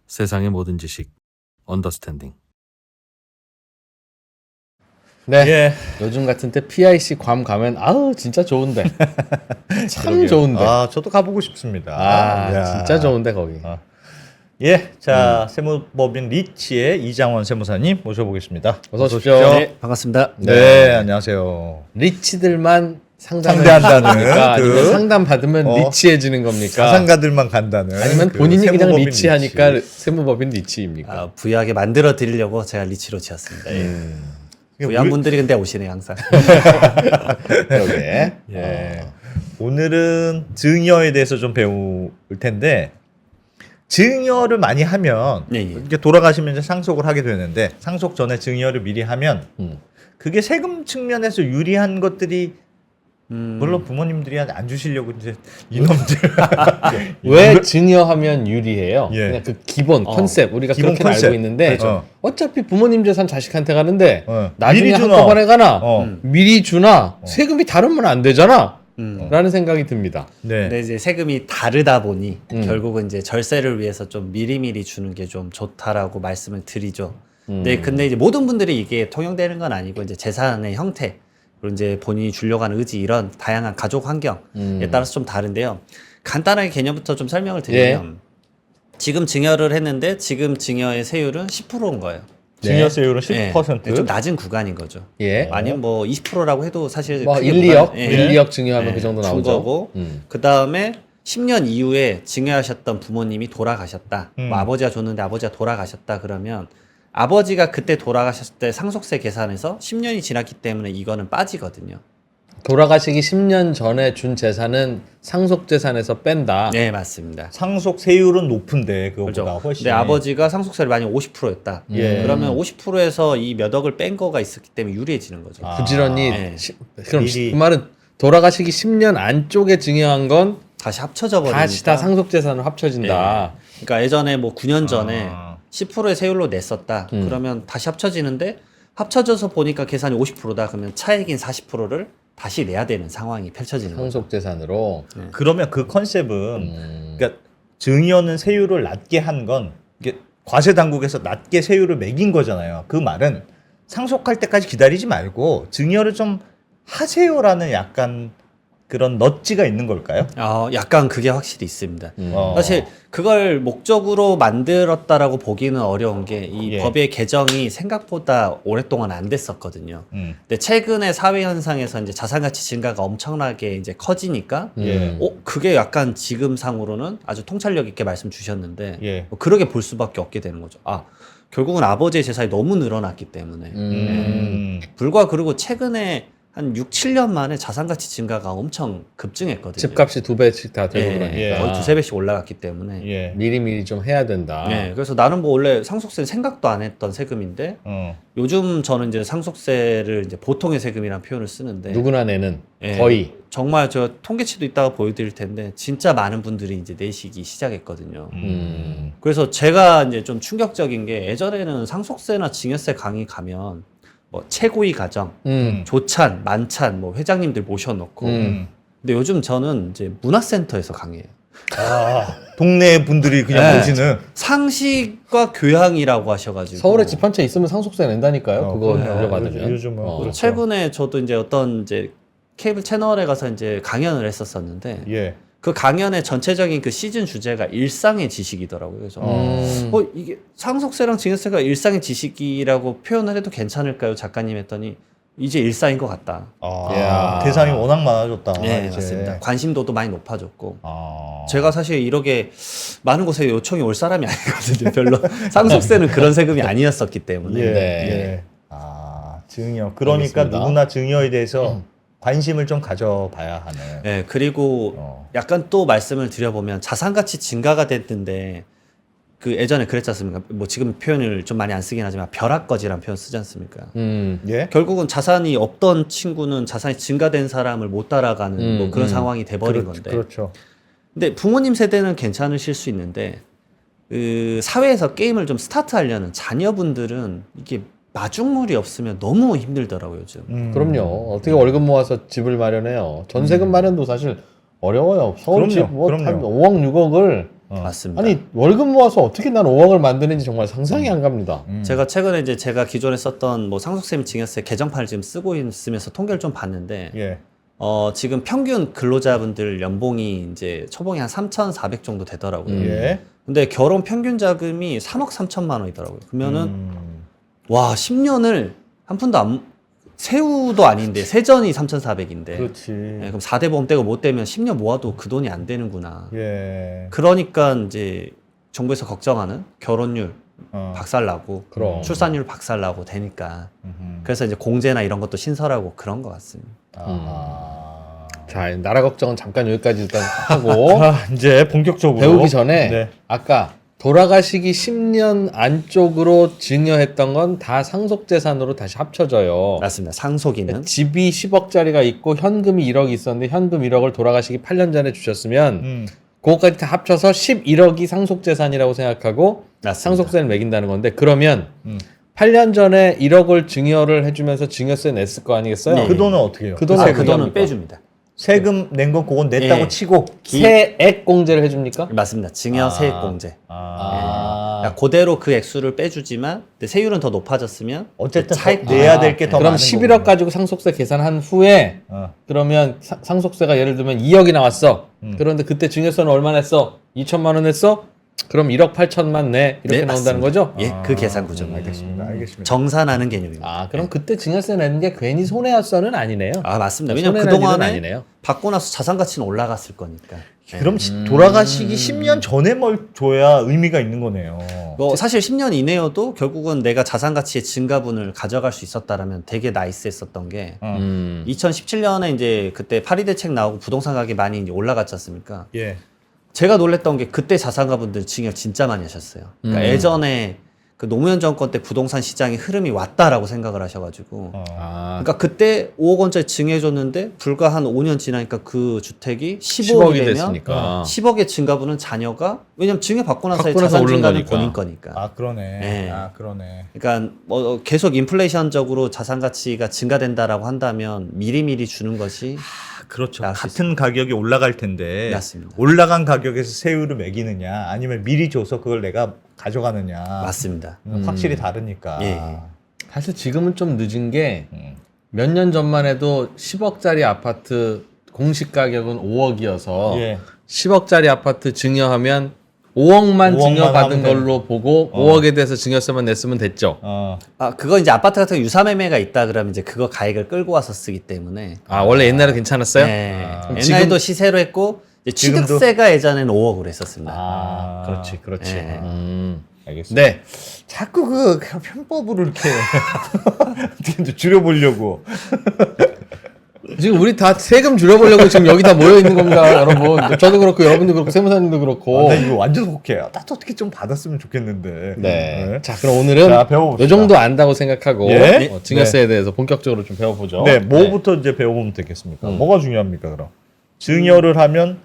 세상의 모든 지식 언더스탠딩. 네. 예. 요즘 같은 때 PIC 괌 가면 아우 진짜 좋은데. 참 그러게요. 좋은데. 아, 저도 가보고 싶습니다. 이야. 진짜 좋은데 거기. 예. 자, 세무법인 리치의 이장원 세무사님 모셔보겠습니다. 어서 오십시오. 네. 반갑습니다. 네, 안녕하세요. 리치들만 상대한다는 겁니까? 아니면 그 상담 받으면 리치해지는 겁니까? 자산가들만 간다는. 아니면 그 본인이 그냥 세무법인 리치하니까 리치. 세무법인 리치입니까? 아, 부유하게 만들어 드리려고 제가 리치로 지었습니다. 예. 부유한 분들이 근데 오시네요 항상. 그러게. 예. 오늘은 증여에 대해서 좀 배울 텐데 증여를 많이 하면 예, 예. 이렇게 돌아가시면 이제 상속을 하게 되는데 상속 전에 증여를 미리 하면 그게 세금 측면에서 유리한 것들이 물론 부모님들이 안 주시려고 이제 이놈들 왜 증여하면 유리해요? 예. 그냥 그 기본 컨셉 우리가 기본 그렇게 컨셉. 알고 있는데 그렇죠. 어차피 부모님 재산 자식한테 가는데 나중에 미리 주나. 한꺼번에 가나 어. 미리 주나 세금이 다르면 안 되잖아 라는 생각이 듭니다. 네. 근데 이제 세금이 다르다 보니 음. 결국은 이제 절세를 위해서 좀 미리미리 주는 게 좀 좋다라고 말씀을 드리죠. 근데 이제 모든 분들이 이게 통용되는 건 아니고 이제 재산의 형태 그리고 이제 본인이 주려고 하는 의지 이런 다양한 가족 환경에 따라서 좀 다른데요. 간단하게 개념부터 좀 설명을 드리면 지금 증여를 했는데 지금 증여의 세율은 10%인 거예요. 증여세율은 예, 10%. 좀 낮은 구간인 거죠. 예. 아니면 뭐 20%라고 해도 사실 뭐 크게 1, 2억? 무관- 예. 1, 2억 증여하면 예, 그 정도 준 나오죠. 거고 그 다음에 10년 이후에 증여하셨던 부모님이 돌아가셨다. 뭐 아버지가 줬는데 아버지가 돌아가셨다 그러면 아버지가 그때 돌아가셨을 때 상속세 계산에서 10년이 지났기 때문에 이거는 빠지거든요. 돌아가시기 10년 전에 준 재산은 상속 재산에서 뺀다. 네, 맞습니다. 상속세율은 높은데 그거보다 그렇죠. 훨씬. 근데 아버지가 상속세를 만약 50%였다. 예. 그러면 50%에서 이 몇 억을 뺀 거가 있었기 때문에 유리해지는 거죠. 부지런히 네. 그럼 미리. 그 말은 돌아가시기 10년 안쪽에 증여한 건 다시 합쳐져 버리니까. 다시 다 상속 재산으로 합쳐진다. 그러니까 예전에 뭐 9년 전에 아. 10%의 세율로 냈었다. 그러면 다시 합쳐지는데 합쳐져서 보니까 계산이 50%다. 그러면 차액인 40%를 다시 내야 되는 상황이 펼쳐지는 거죠. 상속 재산으로. 그러면 그 컨셉은 그러니까 증여는 세율을 낮게 한 건 과세 당국에서 낮게 세율을 매긴 거잖아요. 그 말은 상속할 때까지 기다리지 말고 증여를 좀 하세요라는 약간 그런 넛지가 있는 걸까요? 약간 그게 확실히 있습니다. 어. 사실 그걸 목적으로 만들었다라고 보기는 어려운 게 이 예. 법의 개정이 생각보다 오랫동안 안 됐었거든요. 근데 최근에 사회 현상에서 이제 자산 가치 증가가 엄청나게 이제 커지니까 예. 그게 약간 지금 상으로는 아주 통찰력 있게 말씀 주셨는데 예. 그러게 볼 수밖에 없게 되는 거죠. 결국은 아버지의 재산이 너무 늘어났기 때문에 불과 그리고 최근에 한 6, 7년 만에 자산 가치 증가가 엄청 급증했거든요. 집값이 2배씩 다 되고 예, 그러니까. 거의 두세 배씩 올라갔기 때문에. 예. 미리미리 좀 해야 된다. 네, 그래서 나는 뭐 원래 상속세는 생각도 안 했던 세금인데 요즘 저는 이제 상속세를 이제 보통의 세금이라는 표현을 쓰는데 누구나 내는 예, 거의. 정말 저 통계치도 이따가 보여드릴 텐데 진짜 많은 분들이 이제 내시기 시작했거든요. 그래서 제가 이제 좀 충격적인 게 예전에는 상속세나 증여세 강의 가면 뭐 최고위 가정, 조찬, 만찬, 뭐 회장님들 모셔놓고 근데 요즘 저는 이제 문화센터에서 강의해요. 동네 분들이 그냥 네. 보시는 상식과 교양이라고 하셔가지고 서울에 집 한 채 있으면 상속세 낸다니까요. 그거 그래요. 물려받으면. 요즘은 그렇죠. 최근에 저도 이제 어떤 이제 케이블 채널에 가서 이제 강연을 했었었는데 예. 그 강연의 전체적인 그 시즌 주제가 일상의 지식이더라고요. 그래서 이게 상속세랑 증여세가 일상의 지식이라고 표현을 해도 괜찮을까요, 작가님 했더니 이제 일상인 것 같다. 이야. 대상이 워낙 많아졌다. 네, 이제. 맞습니다. 관심도도 많이 높아졌고. 아. 제가 사실 이렇게 많은 곳에 요청이 올 사람이 아니거든요. 별로 상속세는 그런 세금이 아니었었기 때문에. 예. 네. 예. 증여. 그러니까 알겠습니다. 누구나 증여에 대해서 관심을 좀 가져봐야 하는. 네, 그리고 약간 또 말씀을 드려보면 자산 가치 증가가 됐는데 그 예전에 그랬지 않습니까? 뭐 지금 표현을 좀 많이 안 쓰긴 하지만 벼락거지라는 표현 쓰지 않습니까? 예? 결국은 자산이 없던 친구는 자산이 증가된 사람을 못 따라가는 뭐 그런 상황이 돼버린 건데. 그렇죠. 근데 부모님 세대는 괜찮으실 수 있는데 그 사회에서 게임을 좀 스타트하려는 자녀분들은 이게 마중물이 없으면 너무 힘들더라고요, 요즘. 그럼요. 어떻게 월급 모아서 집을 마련해요. 전세금 마련도 사실 어려워요. 서울 그럼요, 집 뭐 한 그럼요. 5억, 6억을 맞습니다. 아니 월급 모아서 어떻게 난 5억을 만드는지 정말 상상이 안 갑니다. 제가 최근에 이제 제가 기존에 썼던 뭐 상속세임 증여세 개정판을 지금 쓰고 있으면서 통계를 좀 봤는데 예. 지금 평균 근로자분들 연봉이 이제 초봉이 한 3,400 정도 되더라고요. 예. 근데 결혼 평균 자금이 3억 3천만 원이더라고요. 그러면은 와 10년을 한 푼도 안 세후도 아닌데 세전이 3,400인데 그렇지. 그럼 4대 보험 떼고 못 떼면 10년 모아도 그 돈이 안 되는구나. 예. 그러니까 이제 정부에서 걱정하는 결혼율 박살나고 그럼. 출산율 박살나고 되니까 음흠. 그래서 이제 공제나 이런 것도 신설하고 그런 것 같습니다. 자 나라 걱정은 잠깐 여기까지 일단 하고 자, 이제 본격적으로 배우기 전에 네. 아까 돌아가시기 10년 안쪽으로 증여했던 건 다 상속재산으로 다시 합쳐져요. 맞습니다. 상속인은 집이 10억짜리가 있고 현금이 1억이 있었는데 현금 1억을 돌아가시기 8년 전에 주셨으면 그거까지 다 합쳐서 11억이 상속재산이라고 생각하고 맞습니다. 상속세를 매긴다는 건데 그러면 8년 전에 1억을 증여를 해주면서 증여세 냈을 거 아니겠어요? 네. 그 돈은 어떻게 해요? 그 돈을 그 어떻게 돈은 합니까? 빼줍니다. 세금 낸 건 그건 냈다고 예. 치고. 세액 공제를 해줍니까? 맞습니다. 증여 세액 공제. 아. 그러니까 그대로 그 액수를 빼주지만 근데 세율은 더 높아졌으면 어쨌든 차익 내야 될 게 더 그럼 많은 11억 거군요. 가지고 상속세 계산한 후에 그러면 상속세가 예를 들면 2억이 나왔어. 그런데 그때 증여세는 얼마 냈어? 2천만 원 냈어? 그럼 1억 8천만 내 이렇게 네, 나온다는 맞습니다. 거죠? 예, 그 계산 구조입니다. 알겠습니다. 정산하는 개념입니다. 아 그럼 그때 증여세 내는 게 괜히 손해였어는 아니네요. 아 맞습니다. 왜냐면 손해난 일은 그동안에 아니네요. 받고 나서 자산 가치는 올라갔을 거니까. 그럼 돌아가시기 10년 전에 뭘 줘야 의미가 있는 거네요. 뭐 사실 10년 이내여도 결국은 내가 자산 가치의 증가분을 가져갈 수 있었다라면 되게 나이스했었던 게 2017년에 이제 그때 파리 대책 나오고 부동산 가격이 많이 이제 올라갔지 않습니까? 예. 제가 놀랬던 게 그때 자산가분들 증여 진짜 많이 하셨어요. 그러니까 예전에 그 노무현 정권 때 부동산 시장의 흐름이 왔다라고 생각을 하셔가지고 아 그러니까 그때 5억 원짜리 증여해줬는데 불과 한 5년 지나니까 그 주택이 10억이 15억이 되면 됐으니까. 10억의 증가분은 자녀가 왜냐면 증여 받고 나서 받고 나서 자산 오른 증가는 거니까. 본인 거니까. 아 그러네. 네. 아 그러네. 그러니까 뭐 계속 인플레이션적으로 자산 가치가 증가된다라고 한다면 미리미리 주는 것이 그렇죠. 나을 수 같은 가격이 올라갈 텐데 맞습니다. 올라간 가격에서 세율을 매기느냐 아니면 미리 줘서 그걸 내가 가져가느냐 맞습니다. 확실히 다르니까. 예. 사실 지금은 좀 늦은 게 음. 몇 년 전만 해도 10억짜리 아파트 공시 가격은 5억이어서 예. 10억짜리 아파트 증여하면 5억만 5억만 증여받은 하면 걸로 보고 5억에 대해서 증여세만 냈으면 됐죠. 그거 이제 아파트 같은 거 유사매매가 있다 그러면 이제 그거 가액을 끌고 와서 쓰기 때문에 아 원래 옛날에 괜찮았어요? 네. 그럼 옛날에도 시세로 했고 이제 지금도? 취득세가 예전에는 5억으로 했었습니다. 아, 그렇지, 그렇지. 네. 알겠습니다. 네. 자꾸 그 편법으로 이렇게 어떻게 줄여보려고. 지금 우리 다 세금 줄여보려고 지금 여기 다 모여 있는 건가, 여러분? 저도 그렇고, 여러분도 그렇고, 세무사님도 그렇고. 나 이거 완전 혹해요. 나도 어떻게 좀 받았으면 좋겠는데. 네. 자, 그럼 오늘은 자, 배워봅시다. 요 정도 안다고 생각하고 예? 증여세에 대해서 본격적으로 좀 배워보죠. 네, 뭐부터 이제 배워보면 되겠습니까? 뭐가 중요합니까, 그럼? 증여를 하면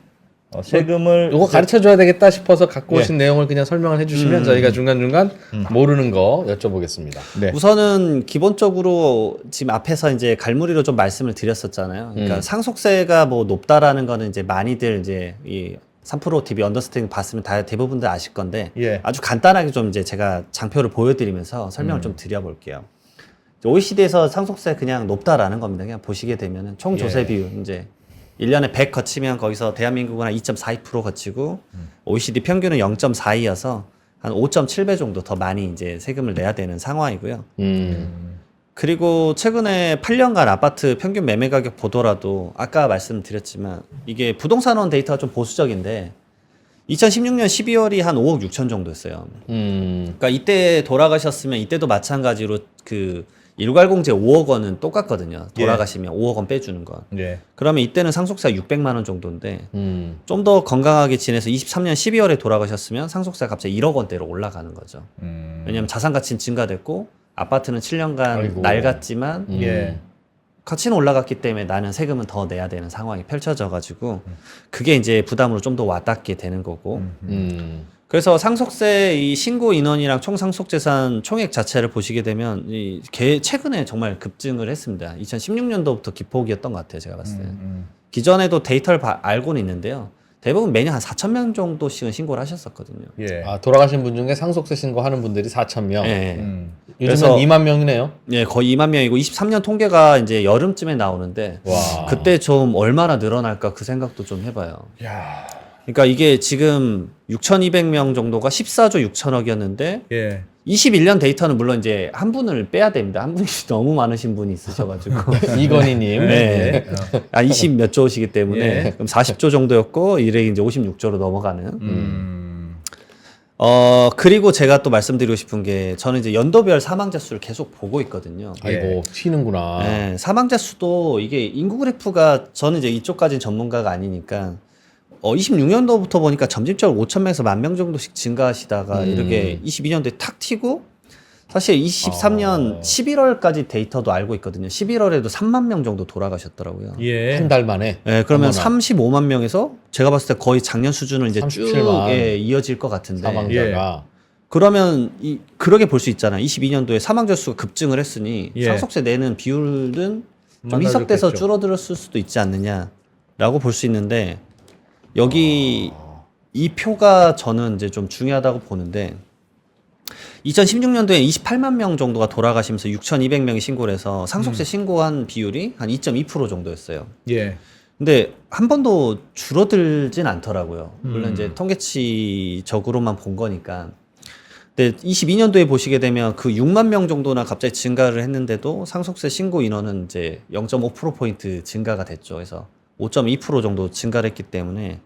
세금을 요거 가르쳐 줘야 되겠다 싶어서 갖고 예. 오신 내용을 그냥 설명을 해주시면 저희가 중간중간 모르는 거 여쭤보겠습니다. 네. 우선은 기본적으로 지금 앞에서 이제 갈무리로 좀 말씀을 드렸었잖아요. 그러니까 상속세가 뭐 높다라는 거는 이제 많이들 이제 이 3프로 TV 언더스탠딩 봤으면 다 대부분들 아실 건데 예. 아주 간단하게 좀 이제 제가 장표를 보여드리면서 설명을 좀 드려볼게요. OECD에서 상속세 그냥 높다라는 겁니다. 그냥 보시게 되면은 총 조세 비율 이제 1년에 100 거치면 거기서 대한민국은 한 2.42% 거치고 OECD 평균은 0.42여서 한 5.7배 정도 더 많이 이제 세금을 내야 되는 상황이고요. 그리고 최근에 8년간 아파트 평균 매매 가격 보더라도 아까 말씀드렸지만 이게 부동산원 데이터가 좀 보수적인데 2016년 12월이 한 5억 6천 정도였어요. 그러니까 이때 돌아가셨으면 이때도 마찬가지로 그 일괄공제 5억 원은 똑같거든요. 돌아가시면 5억 원 빼주는 건. 예. 그러면 이때는 상속세가 600만 원 정도인데 음. 좀 더 건강하게 지내서 23년 12월에 돌아가셨으면 상속세가 갑자기 1억 원대로 올라가는 거죠. 왜냐하면 자산 가치는 증가됐고 아파트는 7년간 아이고. 낡았지만 예. 가치는 올라갔기 때문에 나는 세금은 더 내야 되는 상황이 펼쳐져가지고 그게 이제 부담으로 좀 더 와닿게 되는 거고. 그래서 상속세 이 신고 인원이랑 총 상속재산 총액 자체를 보시게 되면 최근에 정말 급증을 했습니다. 2016년도부터 기폭이었던 것 같아요, 제가 봤을 때. 기존에도 데이터를 알고는 있는데요. 대부분 매년 한 4,000명 정도씩은 신고를 하셨었거든요. 예. 아, 돌아가신 분 중에 상속세 신고하는 분들이 4,000명. 예. 요즘은 그래서- 2만 명이네요. 예, 거의 2만 명이고 23년 통계가 이제 여름쯤에 나오는데 와. 그때 좀 얼마나 늘어날까 그 생각도 좀 해봐요. 야. 그러니까 이게 지금 6,200명 정도가 14조 6천억이었는데 예. 21년 데이터는 물론 이제 한 분을 빼야 됩니다. 한 분이 너무 많으신 분이 있으셔가지고 이건희님. 네. 20 몇 조시기 때문에 예. 그럼 40조 정도였고 이래 이제 56조로 넘어가는. 그리고 제가 또 말씀드리고 싶은 게 저는 이제 연도별 사망자 수를 계속 보고 있거든요. 아이고, 튀는구나. 네, 사망자 수도 이게 인구 그래프가 저는 이제 이쪽까지는 전문가가 아니니까 26년도부터 보니까 점진적으로 5,000명에서 10,000명 정도씩 증가하시다가 이렇게 22년도에 탁 튀고 사실 23년 11월까지 데이터도 알고 있거든요. 11월에도 3만 명 정도 돌아가셨더라고요. 예. 한 달 만에. 네, 그러면 어머나. 35만 명에서 제가 봤을 때 거의 작년 수준을 이제 쭉 37만 이어질 것 같은데. 사망자가. 그러면 그러게 볼 수 있잖아요. 22년도에 사망자 수가 급증을 했으니 예. 상속세 내는 비율은 좀 많아졌겠죠. 희석돼서 줄어들었을 수도 있지 않느냐라고 볼 수 있는데 여기 이 표가 저는 이제 좀 중요하다고 보는데 2016년도에 28만 명 정도가 돌아가시면서 6,200명이 신고를 해서 상속세 신고한 비율이 한 2.2% 정도였어요. 예. 근데 한 번도 줄어들진 않더라고요. 물론 이제 통계치적으로만 본 거니까. 근데 22년도에 보시게 되면 그 6만 명 정도나 갑자기 증가를 했는데도 상속세 신고 인원은 이제 0.5%포인트 증가가 됐죠. 그래서 5.2% 정도 증가를 했기 때문에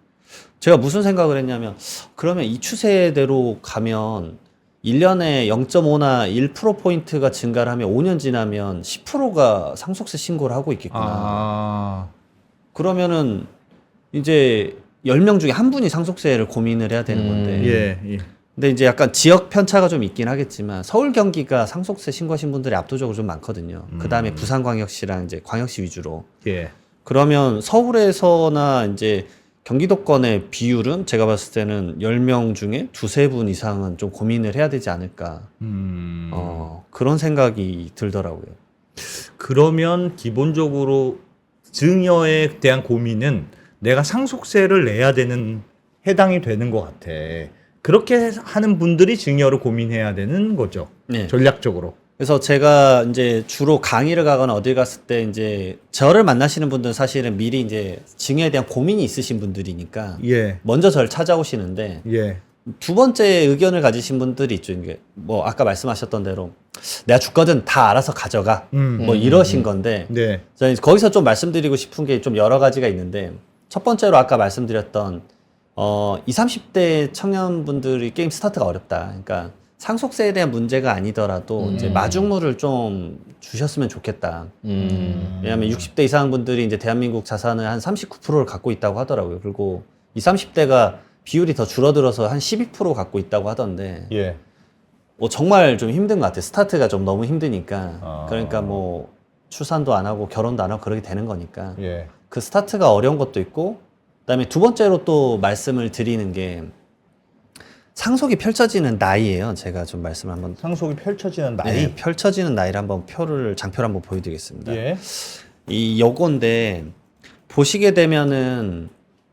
제가 무슨 생각을 했냐면 그러면 이 추세대로 가면 1년에 0.5나 1%포인트가 증가를 하면 5년 지나면 10%가 상속세 신고를 하고 있겠구나. 아. 그러면은 이제 10명 중에 한 분이 상속세를 고민을 해야 되는 건데. 예. 예. 근데 이제 약간 지역 편차가 좀 있긴 하겠지만 서울 경기가 상속세 신고하신 분들이 압도적으로 좀 많거든요. 그다음에 부산광역시랑 이제 광역시 위주로. 예. 그러면 서울에서나 이제 경기도권의 비율은 제가 봤을 때는 10명 중에 두세 분 이상은 좀 고민을 해야 되지 않을까. 그런 생각이 들더라고요. 그러면 기본적으로 증여에 대한 고민은 내가 상속세를 내야 되는 해당이 되는 것 같아. 그렇게 하는 분들이 증여를 고민해야 되는 거죠. 네. 전략적으로. 그래서 제가 이제 주로 강의를 가거나 어딜 갔을 때 이제 저를 만나시는 분들은 사실은 미리 이제 증여에 대한 고민이 있으신 분들이니까 예. 먼저 저를 찾아오시는데 예. 두 번째 의견을 가지신 분들이 있죠. 이게 뭐 아까 말씀하셨던 대로 내가 죽거든 다 알아서 가져가 뭐 이러신 건데 네. 저는 거기서 좀 말씀드리고 싶은 게 좀 여러 가지가 있는데 첫 번째로 아까 말씀드렸던 20, 30대 청년분들이 게임 스타트가 어렵다. 그러니까 상속세에 대한 문제가 아니더라도 이제 마중물을 좀 주셨으면 좋겠다. 왜냐하면 60대 이상 분들이 이제 대한민국 자산의 한 39%를 갖고 있다고 하더라고요. 그리고 20, 30대가 비율이 더 줄어들어서 한 12% 갖고 있다고 하던데 예. 정말 좀 힘든 것 같아요. 스타트가 좀 너무 힘드니까. 그러니까 뭐 출산도 안 하고 결혼도 안 하고 그렇게 되는 거니까. 예. 그 스타트가 어려운 것도 있고 그다음에 두 번째로 또 말씀을 드리는 게 상속이 펼쳐지는 나이예요. 제가 좀 말씀을 한번 상속이 펼쳐지는 나이. 네, 펼쳐지는 나이를 한번 장표를 한번 보여드리겠습니다. 예. 이 요건데 보시게 되면은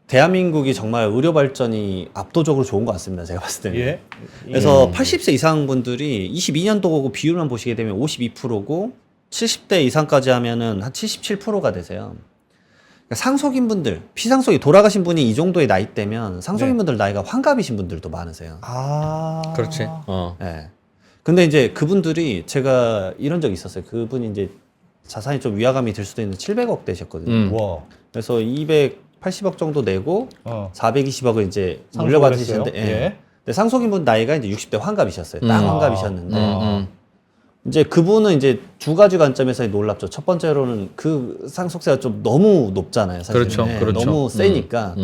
대한민국이 정말 의료 발전이 압도적으로 좋은 것 같습니다. 제가 봤을 때는. 예. 그래서 80세 이상 분들이 22년도 비율만 보시게 되면 52%고 70대 이상까지 하면은 한 77%가 되세요. 그러니까 상속인 분들, 피상속이 돌아가신 분이 이 정도의 나이대면 상속인 분들 나이가 환갑이신 분들도 많으세요. 아. 그렇지. 네. 근데 이제 그분들이 제가 이런 적이 있었어요. 그분이 이제 자산이 좀 위화감이 들 수도 있는 700억 되셨거든요. 와. 그래서 280억 정도 내고 420억을 이제 상속을 물려받으시는데, 했어요? 예. 근데 상속인분 나이가 이제 60대 환갑이셨어요. 딱 환갑이셨는데, 이제 그분은 이제 두 가지 관점에서 놀랍죠. 첫 번째로는 그 상속세가 좀 너무 높잖아요. 사실. 그렇죠, 그렇죠. 너무 세니까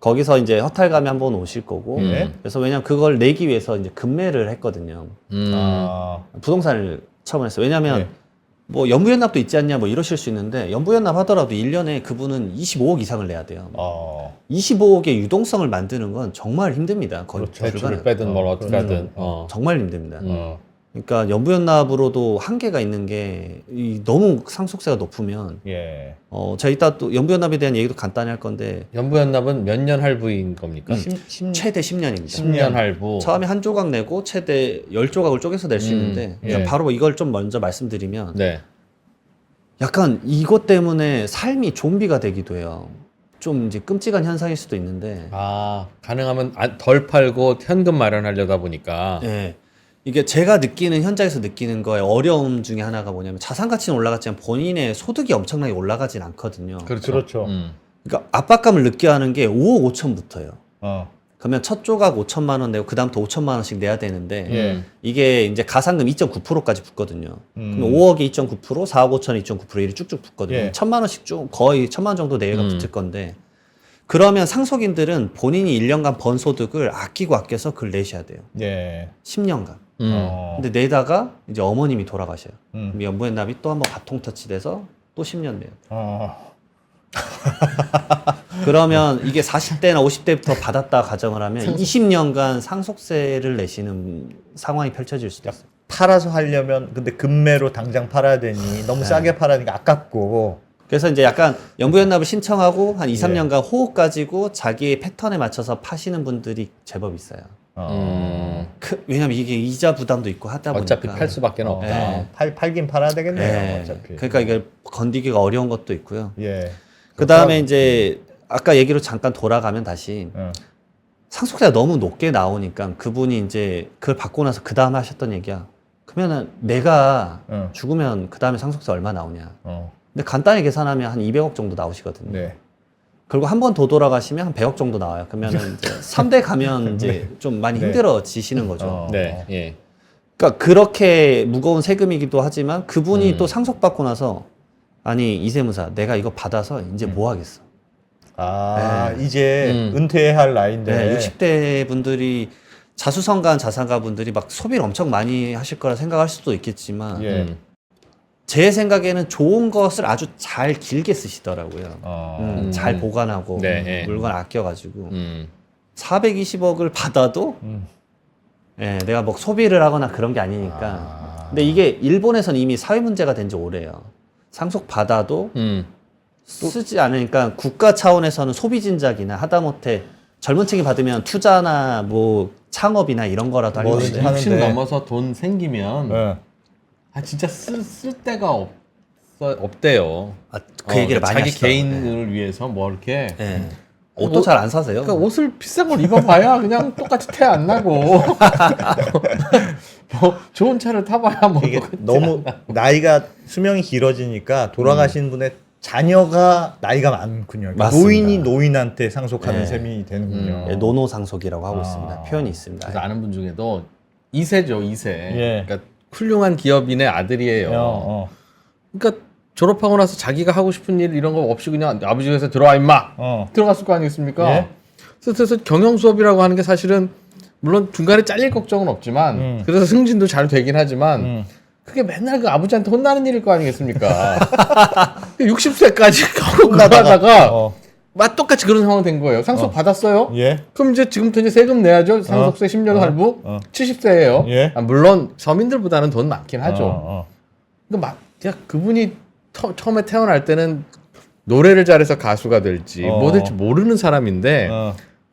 거기서 이제 허탈감이 한번 오실 거고. 그래서 왜냐면 그걸 내기 위해서 이제 급매를 했거든요. 아. 부동산을 처분했어요. 왜냐면 네. 뭐 연부연납도 있지 않냐 뭐 이러실 수 있는데 연부연납 하더라도 1년에 그분은 25억 이상을 내야 돼요. 25억의 유동성을 만드는 건 정말 힘듭니다. 거의 대출을 불가능. 빼든 뭘 어떻게 하든. 정말 힘듭니다. 그러니까 연부연납으로도 한계가 있는 게 너무 상속세가 높으면 예. 제가 이따 또 연부연납에 대한 얘기도 간단히 할 건데 연부연납은 몇 년 할부인 겁니까? 최대 10년입니다. 10년 할부. 처음에 한 조각 내고 최대 10조각을 쪼개서 낼 수 있는데 예. 바로 이걸 좀 먼저 말씀드리면 네. 약간 이것 때문에 삶이 좀비가 되기도 해요. 좀 이제 끔찍한 현상일 수도 있는데 가능하면 덜 팔고 현금 마련하려다 보니까. 예. 이게 제가 느끼는 현장에서 느끼는 거의 어려움 중에 하나가 뭐냐면 자산 가치는 올라갔지만 본인의 소득이 엄청나게 올라가진 않거든요. 그렇죠. 그러니까 압박감을 느껴 하는 게 5억 5천부터예요. 어. 그러면 첫 조각 5천만 원 내고 그다음부터 5천만 원씩 내야 되는데 예. 이게 이제 가상금 2.9%까지 붙거든요. 그럼 5억에 2.9%, 4억 5천에 2.9% 이렇게 쭉쭉 붙거든요. 예. 1,000만 원씩 쭉 거의 1,000만 원 정도 내외가 붙을 건데 그러면 상속인들은 본인이 1년간 번 소득을 아껴서 그걸 내셔야 돼요. 예. 10년간. 어. 근데 내다가 이제 어머님이 돌아가셔요. 음. 그럼 연부연납이 또 한번 바통 터치돼서 또 10년 내요. 어. 그러면 이게 40대나 50대부터 받았다 가정을 하면 20년간 상속세를 내시는 상황이 펼쳐질 수도 있어요. 팔아서 하려면 근데 금매로 당장 팔아야 되니 너무 싸게 팔아니까 아깝고. 그래서 이제 약간 연부연납을 신청하고 한 2, 예. 3년간 호흡 가지고 자기의 패턴에 맞춰서 파시는 분들이 제법 있어요. 왜냐면 이게 이자 부담도 있고 하다 보니까 어차피 팔 수밖에 없다. 예. 팔긴 팔아야 되겠네요. 예. 어차피. 그러니까 이게 건디기가 어려운 것도 있고요. 예. 그 다음에 이제 아까 얘기로 잠깐 돌아가면 다시 어. 상속세가 너무 높게 나오니까 그분이 이제 그걸 받고 나서 그 다음에 하셨던 얘기야. 그러면은 내가 어. 죽으면 그 다음에 상속세 얼마 나오냐. 어. 근데 간단히 계산하면 한 200억 정도 나오시거든요. 네. 그리고 한 번 더 돌아가시면 한 100억 정도 나와요. 그러면은 이제 3대 가면 이제 좀 많이 네. 힘들어지시는 거죠. 어. 네. 예. 그러니까 그렇게 무거운 세금이기도 하지만 그분이 음. 또 상속받고 나서 아니 이세무사 내가 이거 받아서 이제 뭐 하겠어. 이제 은퇴할 나이인데. 네, 60대 분들이 자수성가한 자산가 분들이 막 소비를 엄청 많이 하실 거라 생각할 수도 있겠지만 예. 제 생각에는 좋은 것을 아주 잘 길게 쓰시더라고요. 잘 보관하고 네, 예. 물건 아껴가지고 420억을 받아도 예, 내가 뭐 소비를 하거나 그런 게 아니니까. 근데 이게 일본에서는 이미 사회 문제가 된 지 오래요. 상속 받아도 쓰지 않으니까 국가 차원에서는 소비 진작이나 하다못해 젊은 층이 받으면 투자나 뭐 창업이나 이런 거라도 할 뭐든지 건데. 하는- 60 하는데. 넘어서 돈 생기면 예. 진짜 쓸 데가 없대요. 그 얘기를 그러니까 많이 자기 하시더라고요. 개인을 위해서 뭐 이렇게 예. 옷도 잘 안 사세요. 그러니까 옷을 비싼 걸 입어봐야 그냥 똑같이 태 안 나고 뭐 좋은 차를 타봐야 뭐 이게 너무 나이가 수명이 길어지니까 돌아가신 분의 자녀가 나이가 많군요. 그러니까 맞습니다. 노인이 노인한테 상속하는 네. 셈이 되는군요. 예, 노노상속이라고 하고 있습니다. 표현이 있습니다. 그래서 아는 분 중에도 2세죠 2세. 예. 그러니까 훌륭한 기업인의 아들이에요. 어. 그러니까 졸업하고 나서 자기가 하고 싶은 일 이런 거 없이 그냥 아버지 회사 들어와 임마 들어갔을 거 아니겠습니까? 예. 그래서 경영 수업이라고 하는 게 사실은 물론 중간에 잘릴 걱정은 없지만 그래서 승진도 잘 되긴 하지만 그게 맨날 그 아버지한테 혼나는 일일 거 아니겠습니까? 60세까지 혼나다가 막 똑같이 그런 상황 된 거예요. 상속 받았어요? 예. 그럼 이제 지금부터 이제 세금 내야죠. 상속세 10년 할부 70세예요. 예. 물론 서민들보다는 돈 많긴 하죠. 근데 그냥 그분이 처음에 태어날 때는 노래를 잘해서 가수가 될지 뭐 될지 모르는 사람인데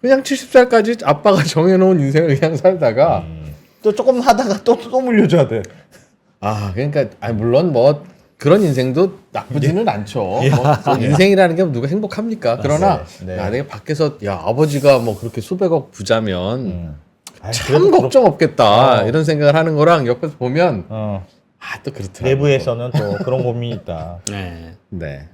그냥 70살까지 아빠가 정해놓은 인생을 그냥 살다가 또 조금 하다가 또 물려줘야 돼. 그러니까 물론 뭐 그런 인생도 나쁘지는 않죠. 뭐 인생이라는 게 누가 행복합니까? 그러나 네. 야, 내가 밖에서 아버지가 뭐 그렇게 수백억 부자면 참 그래도 걱정 없겠다 이런 생각을 하는 거랑 옆에서 보면 또 그렇더라고요. 내부에서는 또 그런 고민이 있다. 네. 네.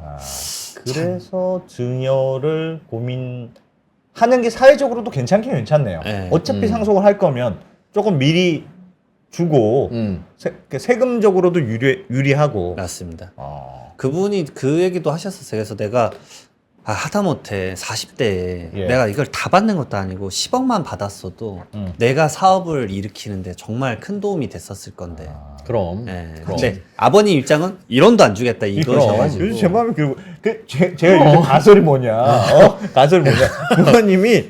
그래서 증여를 고민하는 게 사회적으로도 괜찮긴 괜찮네요. 네. 어차피 상속을 할 거면 조금 미리 주고 세금적으로도 유리하고. 맞습니다. 그분이 그 얘기도 하셨었어요. 그래서 내가 하다못해 40대에 예. 내가 이걸 다 받는 것도 아니고 10억만 받았어도 내가 사업을 일으키는데 정말 큰 도움이 됐었을 건데. 그럼. 예. 그럼. 근데 아버님 입장은 1원도 안 주겠다 이거셔가지고. 요즘 제 마음이 그리고 제가 요즘 가설이 뭐냐? 가설이 뭐냐?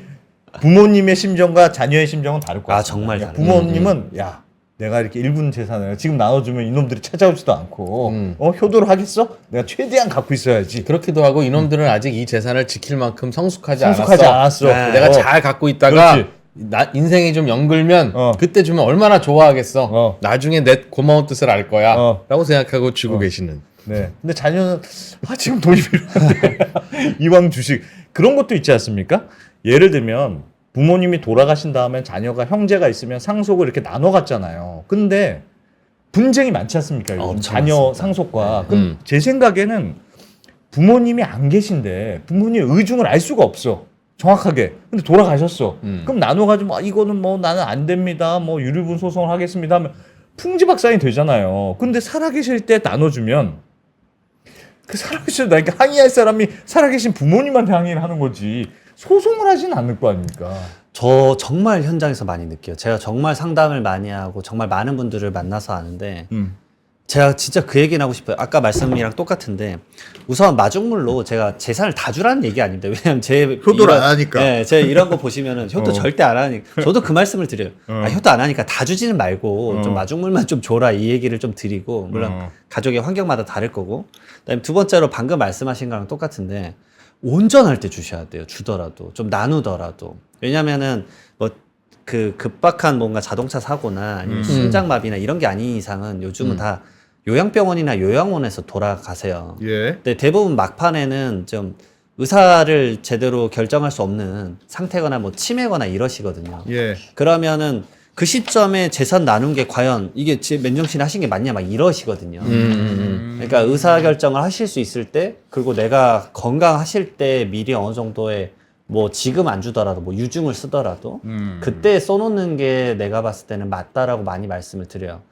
부모님의 심정과 자녀의 심정은 다를 것 같아요. 정말 다르죠. 부모님은 야 내가 이렇게 일분 재산을 지금 나눠주면 이놈들이 찾아오지도 않고 효도를 하겠어? 내가 최대한 갖고 있어야지. 그렇기도 하고 이놈들은 아직 이 재산을 지킬 만큼 성숙하지 성숙하지 않았어. 내가 잘 갖고 있다가 그렇지. 인생이 좀 연글면 어. 그때 주면 얼마나 좋아하겠어. 어. 나중에 내 고마운 뜻을 알 거야. 어. 라고 생각하고 주고 계시는. 네. 근데 자녀는 지금 돈이 필요한데 이왕 주식 그런 것도 있지 않습니까? 예를 들면 부모님이 돌아가신 다음에 자녀가 형제가 있으면 상속을 이렇게 나눠 갔잖아요. 근데 분쟁이 많지 않습니까? 요즘 자녀 많습니다. 상속과. 그럼 제 생각에는 부모님이 안 계신데 부모님의 의중을 알 수가 없어. 정확하게. 근데 돌아가셨어. 그럼 나눠가지고 이거는 뭐 나는 안 됩니다. 뭐 유류분 소송을 하겠습니다 하면 풍지박산이 되잖아요. 근데 살아계실 때 나눠주면 그 살아계실 때 항의할 사람이 살아계신 부모님한테 항의를 하는 거지 소송을 하지는 않을 거 아닙니까? 저 정말 현장에서 많이 느껴요. 제가 정말 상담을 많이 하고 정말 많은 분들을 만나서 아는데 제가 진짜 그 얘기는 하고 싶어요. 아까 말씀이랑 똑같은데 우선 마중물로 제가 재산을 다 주라는 얘기 아닙니다. 왜냐면 제 효도를 안 하니까. 네, 제 이런 거 보시면은 효도 절대 안 하니까 저도 그 말씀을 드려요. 효도 안 하니까 다 주지는 말고 좀 마중물만 좀 줘라 이 얘기를 좀 드리고 물론 가족의 환경마다 다를 거고 그다음에 두 번째로 방금 말씀하신 거랑 똑같은데 온전할 때 주셔야 돼요. 주더라도 좀 나누더라도 왜냐면은 뭐 그 급박한 뭔가 자동차 사고나 아니면 심장마비나 이런 게 아닌 이상은 요즘은 다 요양병원이나 요양원에서 돌아가세요. 예. 근데 대부분 막판에는 좀 의사를 제대로 결정할 수 없는 상태거나 뭐 치매거나 이러시거든요. 예. 그러면은 그 시점에 재산 나눈 게 과연 이게 맨정신에 하신 게 맞냐 막 이러시거든요. 그러니까 의사 결정을 하실 수 있을 때 그리고 내가 건강하실 때 미리 어느 정도의 뭐 지금 안 주더라도 뭐 유증을 쓰더라도 그때 써놓는 게 내가 봤을 때는 맞다라고 많이 말씀을 드려요.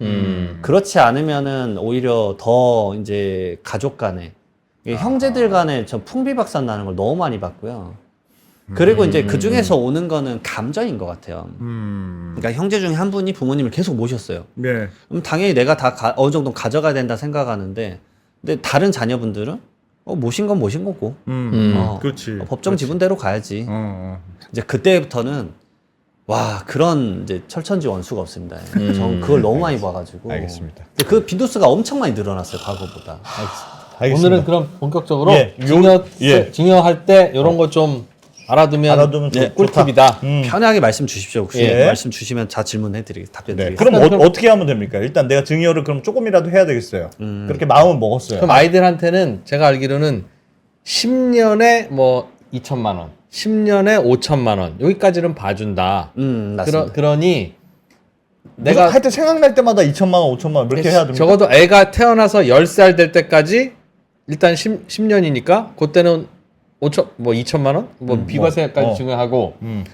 그렇지 않으면은 오히려 더 이제 가족 간에 형제들 간에 저 풍비박산 나는 걸 너무 많이 봤고요. 그리고 이제 그 중에서 오는 거는 감정인 것 같아요. 그러니까 형제 중에 한 분이 부모님을 계속 모셨어요. 네. 그럼 당연히 내가 다 어느 정도 가져가야 된다 생각하는데, 근데 다른 자녀분들은 모신 건 모신 거고, 그렇지. 법정 지분대로 가야지. 이제 그때부터는 와 그런 이제 철천지 원수가 없습니다. 전 그걸 너무 많이 봐가지고. 알겠습니다. 근데 그 빈도수가 엄청 많이 늘어났어요 과거보다. 알겠습니다. 오늘은 그럼 본격적으로 예. 증여할 때 이런 거 좀 알아두면 꿀팁이다. 편하게 말씀 주십시오. 혹시 예. 말씀 주시면 다 답변 네. 드리겠습니다. 그럼 어떻게 하면 됩니까? 일단 내가 증여를 그럼 조금이라도 해야 되겠어요. 그렇게 마음은 먹었어요. 그럼 아이들한테는 제가 알기로는 10년에 뭐 2천만 원, 10년에 5천만 원 여기까지는 봐준다. 맞습니다. 그러니 내가 하여튼 생각날 때마다 2천만 원, 5천만 원 이렇게 해야 됩니까? 적어도 애가 태어나서 10살 될 때까지 일단 10년이니까 그때는 2천만 원? 비과세까지 증여하고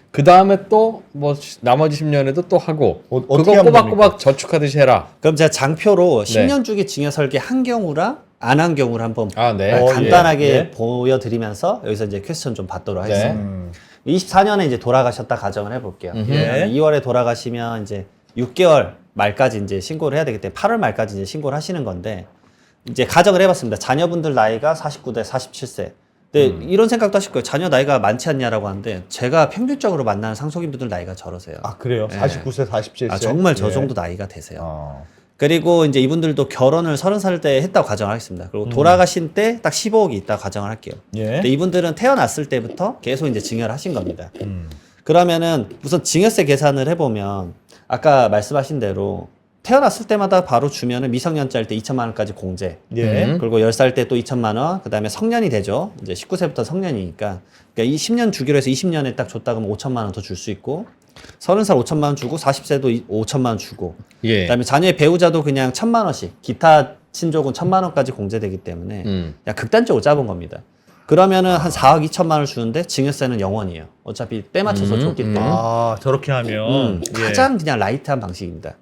그 다음에 또 뭐 나머지 10년에도 또 하고 어떻게 그거 하면 꼬박꼬박 저축하듯이 해라. 그럼 제가 장표로 10년 주기 증여 설계 한 경우랑 안 한 경우를 한번 네. 간단하게 예. 보여드리면서 여기서 이제 퀘스천 좀 받도록 네. 하겠습니다. 24년에 이제 돌아가셨다 가정을 해볼게요. 예. 2월에 돌아가시면 이제 6개월 말까지 이제 신고를 해야 되기 때문에 8월 말까지 이제 신고를 하시는 건데 이제 가정을 해봤습니다. 자녀분들 나이가 49대 47세. 근데 이런 생각도 하실 거예요. 자녀 나이가 많지 않냐라고 하는데 제가 평균적으로 만나는 상속인분들 나이가 저러세요. 아 그래요? 49세, 47세. 정말 저 예. 정도 나이가 되세요. 그리고 이제 이분들도 결혼을 30살 때 했다고 가정을 하겠습니다. 그리고 돌아가신 때 딱 15억이 있다고 가정을 할게요. 예. 근데 이분들은 태어났을 때부터 계속 이제 증여를 하신 겁니다. 그러면은 우선 증여세 계산을 해보면 아까 말씀하신 대로 태어났을 때마다 바로 주면은 미성년자일 때 2천만 원까지 공제. 예. 그리고 10살 때 또 2천만 원. 그다음에 성년이 되죠. 이제 19세부터 성년이니까. 그러니까 10년 주기로 해서 20년에 딱 줬다 그러면 5천만 원 더 줄 수 있고 30살 5천만 원 주고 40세도 5천만 원 주고. 예. 그다음에 자녀의 배우자도 그냥 1,000만 원씩. 기타 친족은 1,000만 원까지 공제되기 때문에 그냥 극단적으로 잡은 겁니다. 그러면은 한 4억 2천만 원을 주는데 증여세는 0원이에요. 어차피 때 맞춰서 줬기 때문에. 아 저렇게 하면 가장 그냥 라이트한 방식입니다.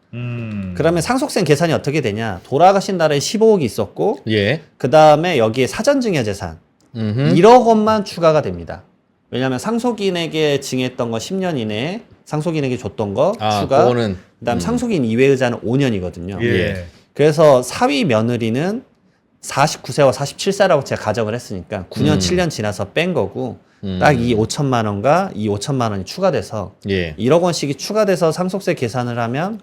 그러면 상속세 계산이 어떻게 되냐? 돌아가신 날에 15억이 있었고, 예. 그 다음에 여기에 사전증여 재산 1억 원만 추가가 됩니다. 왜냐하면 상속인에게 증여했던 거 10년 이내에 상속인에게 줬던 거 추가. 그거는 그다음 상속인 이외의자는 5년이거든요. 예. 그래서 사위 며느리는 49세와 47세라고 제가 가정을 했으니까 9년 7년 지나서 뺀 거고 딱 이 5천만 원과 이 5천만 원이 추가돼서 예. 1억 원씩이 추가돼서 상속세 계산을 하면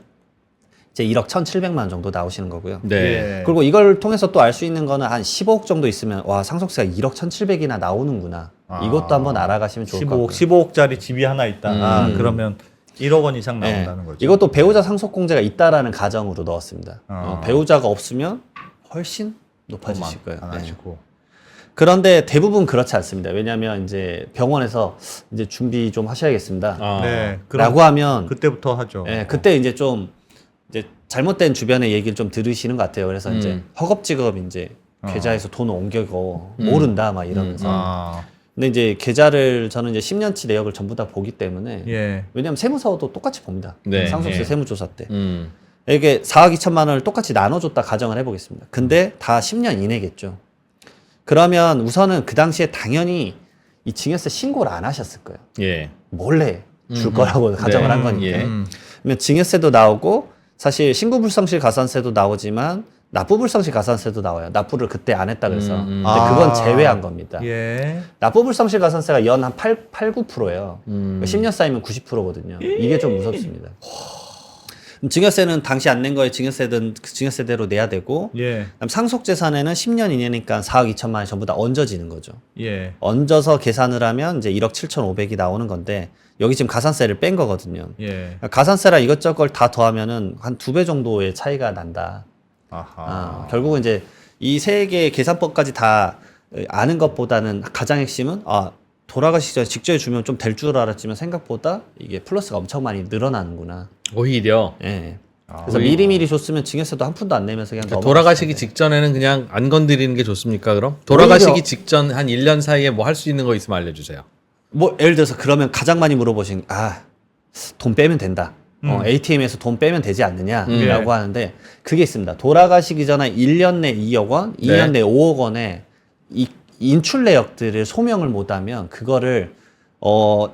이제 1억 1,700만 원 정도 나오시는 거고요. 네. 예. 그리고 이걸 통해서 또 알 수 있는 거는 한 15억 정도 있으면 와 상속세가 1억 1,700이나 나오는구나. 이것도 한번 알아가시면 좋을 것 15억, 같고요. 15억짜리 집이 하나 있다. 아, 그러면 1억 원 이상 나온다는 네. 거죠. 이것도 배우자 상속공제가 있다라는 가정으로 넣었습니다. 배우자가 없으면 훨씬 높아지실 거예요. 안 네. 하시고. 그런데 대부분 그렇지 않습니다. 왜냐하면 이제 병원에서 이제 준비 좀 하셔야겠습니다. 아. 네. 라고 하면 그때부터 하죠. 예, 그때 이제 좀 이제 잘못된 주변의 얘기를 좀 들으시는 것 같아요. 그래서 이제 허겁지겁 이제 계좌에서 돈을 옮겨고 모른다 막 이러면서. 아, 근데 이제 계좌를 저는 이제 10년치 내역을 전부 다 보기 때문에 예. 왜냐하면 세무서도 똑같이 봅니다. 네. 상속세 예. 세무조사 때 이게 4억 2천만 원을 똑같이 나눠줬다 가정을 해보겠습니다. 근데 다 10년 이내겠죠. 그러면 우선은 그 당시에 당연히 이 증여세 신고를 안 하셨을 거예요. 예. 몰래 줄 거라고 가정을 한 거니까. 예. 그러면 증여세도 나오고 사실 신고불성실 가산세도 나오지만 납부불성실 가산세도 나와요. 납부를 그때 안 했다 그래서. 근데 그건 제외한 겁니다. 예. 납부불성실 가산세가 연 한 8, 9%예요. 10년 쌓이면 90%거든요. 이게 좀 무섭습니다. 그럼 증여세는 당시 안 낸 거에 증여세든 그 증여세대로 내야 되고 예. 그다음 상속재산에는 10년 이내니까 4억 2천만 원이 전부 다 얹어지는 거죠. 예. 얹어서 계산을 하면 이제 1억 7,500이 나오는 건데 여기 지금 가산세를 뺀 거거든요. 예. 가산세랑 이것저것 다 더하면은 한 2배 정도의 차이가 난다. 아하. 결국은 이제 이 세 개의 계산법까지 다 아는 것보다는 가장 핵심은 돌아가시기 전에 직전에 주면 좀 될 줄 알았지만 생각보다 이게 플러스가 엄청 많이 늘어나는구나. 오히려 예. 그래서 미리미리 줬으면 증여세도 한 푼도 안 내면서 그냥 그러니까 돌아가시기 직전에는 그냥 안 건드리는 게 좋습니까? 그럼 돌아가시기 직전 한 1년 사이에 뭐 할 수 있는 거 있으면 알려주세요. 뭐 예를 들어서 그러면 가장 많이 물어보신 돈 빼면 된다. ATM에서 돈 빼면 되지 않느냐라고 하는데 그게 있습니다. 돌아가시기 전에 1년 내 2억 원, 2년 내 5억 원에 이 인출 내역들을 소명을 못하면 그거를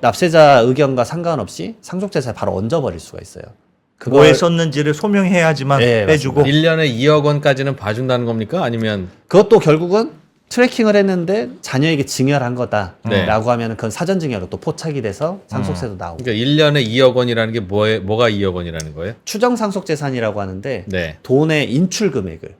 납세자 의견과 상관없이 상속재산에 바로 얹어버릴 수가 있어요. 뭐에 썼는지를 소명해야지만 네, 빼주고. 1년에 2억 원까지는 봐준다는 겁니까? 아니면 그것도 결국은 트래킹을 했는데 자녀에게 증여를 한 거다라고 네. 하면 그건 사전 증여로 또 포착이 돼서 상속세도 나오고 그러니까 1년에 2억 원이라는 게 뭐가 2억 원이라는 거예요? 추정 상속재산이라고 하는데 네. 돈의 인출 금액을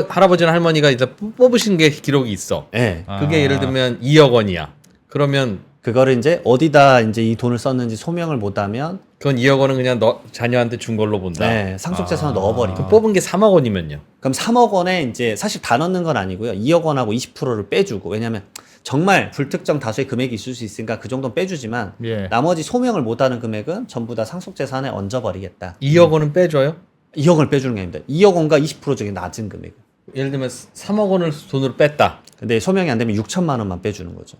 할아버지나 할머니가 이제 뽑으신 게 기록이 있어. 예. 그게 예를 들면 2억 원이야. 그러면 그거를 이제 어디다 이제 이 돈을 썼는지 소명을 못하면 그건 2억 원은 그냥 너 자녀한테 준 걸로 본다. 네, 상속재산을 넣어버리고 그 뽑은 게 3억 원이면요. 그럼 3억 원에 이제 사실 다 넣는 건 아니고요. 2억 원하고 20%를 빼주고 왜냐하면 정말 불특정 다수의 금액이 있을 수 있으니까 그 정도는 빼주지만 예. 나머지 소명을 못하는 금액은 전부 다 상속재산에 얹어버리겠다. 2억 원은 빼줘요? 2억을 빼주는 게 아닙니다. 2억 원과 20% 중에 낮은 금액. 예를 들면 3억 원을 돈으로 뺐다. 근데 소명이 안 되면 6천만 원만 빼주는 거죠.